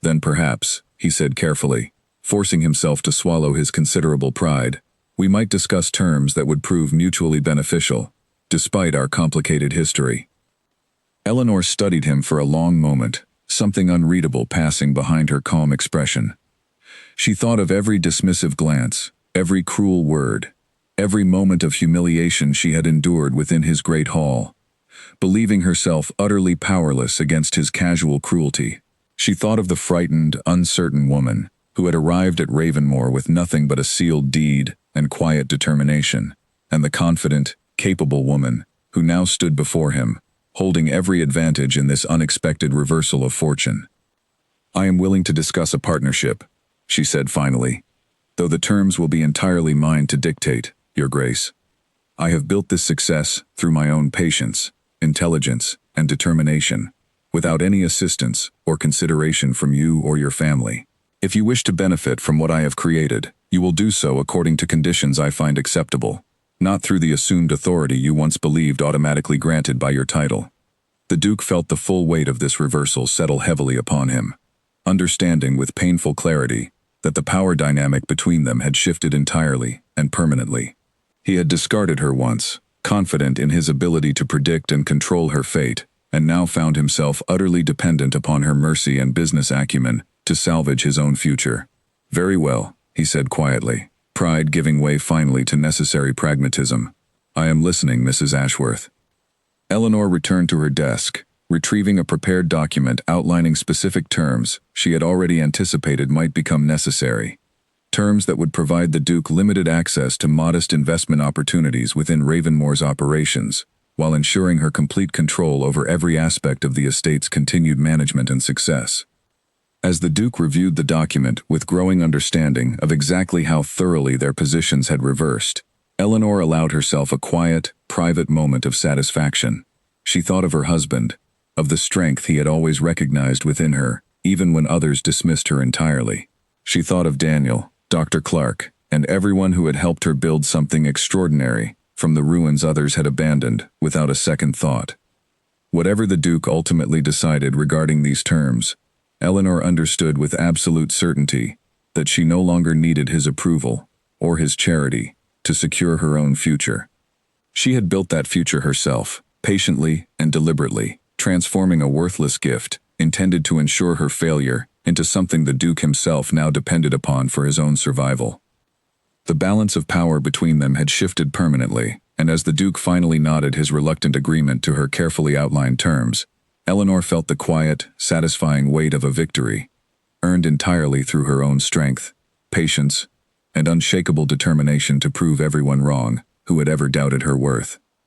Then perhaps, he said carefully, forcing himself to swallow his considerable pride, we might discuss terms that would prove mutually beneficial, despite our complicated history. Eleanor studied him for a long moment, something unreadable passing behind her calm expression. She thought of every dismissive glance, every cruel word, every moment of humiliation she had endured within his great hall. Believing herself utterly powerless against his casual cruelty, she thought of the frightened, uncertain woman who had arrived at Ravenmoor with nothing but a sealed deed and quiet determination, and the confident, capable woman who now stood before him, holding every advantage in this unexpected reversal of fortune. "I am willing to discuss a partnership," she said finally, "though the terms will be entirely mine to dictate, Your Grace. I have built this success through my own patience, intelligence, and determination, without any assistance or consideration from you or your family. If you wish to benefit from what I have created, you will do so according to conditions I find acceptable, not through the assumed authority you once believed automatically granted by your title." The Duke felt the full weight of this reversal settle heavily upon him, understanding with painful clarity that the power dynamic between them had shifted entirely and permanently. He had discarded her once, confident in his ability to predict and control her fate, and now found himself utterly dependent upon her mercy and business acumen to salvage his own future. "Very well," he said quietly, pride giving way finally to necessary pragmatism. "I am listening, Mrs. Ashworth." Eleanor returned to her desk, retrieving a prepared document outlining specific terms she had already anticipated might become necessary. Terms that would provide the Duke limited access to modest investment opportunities within Ravenmoor's operations, while ensuring her complete control over every aspect of the estate's continued management and success. As the Duke reviewed the document with growing understanding of exactly how thoroughly their positions had reversed, Eleanor allowed herself a quiet, private moment of satisfaction. She thought of her husband, of the strength he had always recognized within her, even when others dismissed her entirely. She thought of Daniel, Dr. Clark, and everyone who had helped her build something extraordinary from the ruins others had abandoned without a second thought. Whatever the Duke ultimately decided regarding these terms, Eleanor understood with absolute certainty that she no longer needed his approval or his charity to secure her own future. She had built that future herself, patiently and deliberately, transforming a worthless gift intended to ensure her failure into something the Duke himself now depended upon for his own survival. The balance of power between them had shifted permanently, and as the Duke finally nodded his reluctant agreement to her carefully outlined terms, Eleanor felt the quiet, satisfying weight of a victory, earned entirely through her own strength, patience, and unshakable determination to prove everyone wrong who had ever doubted her worth.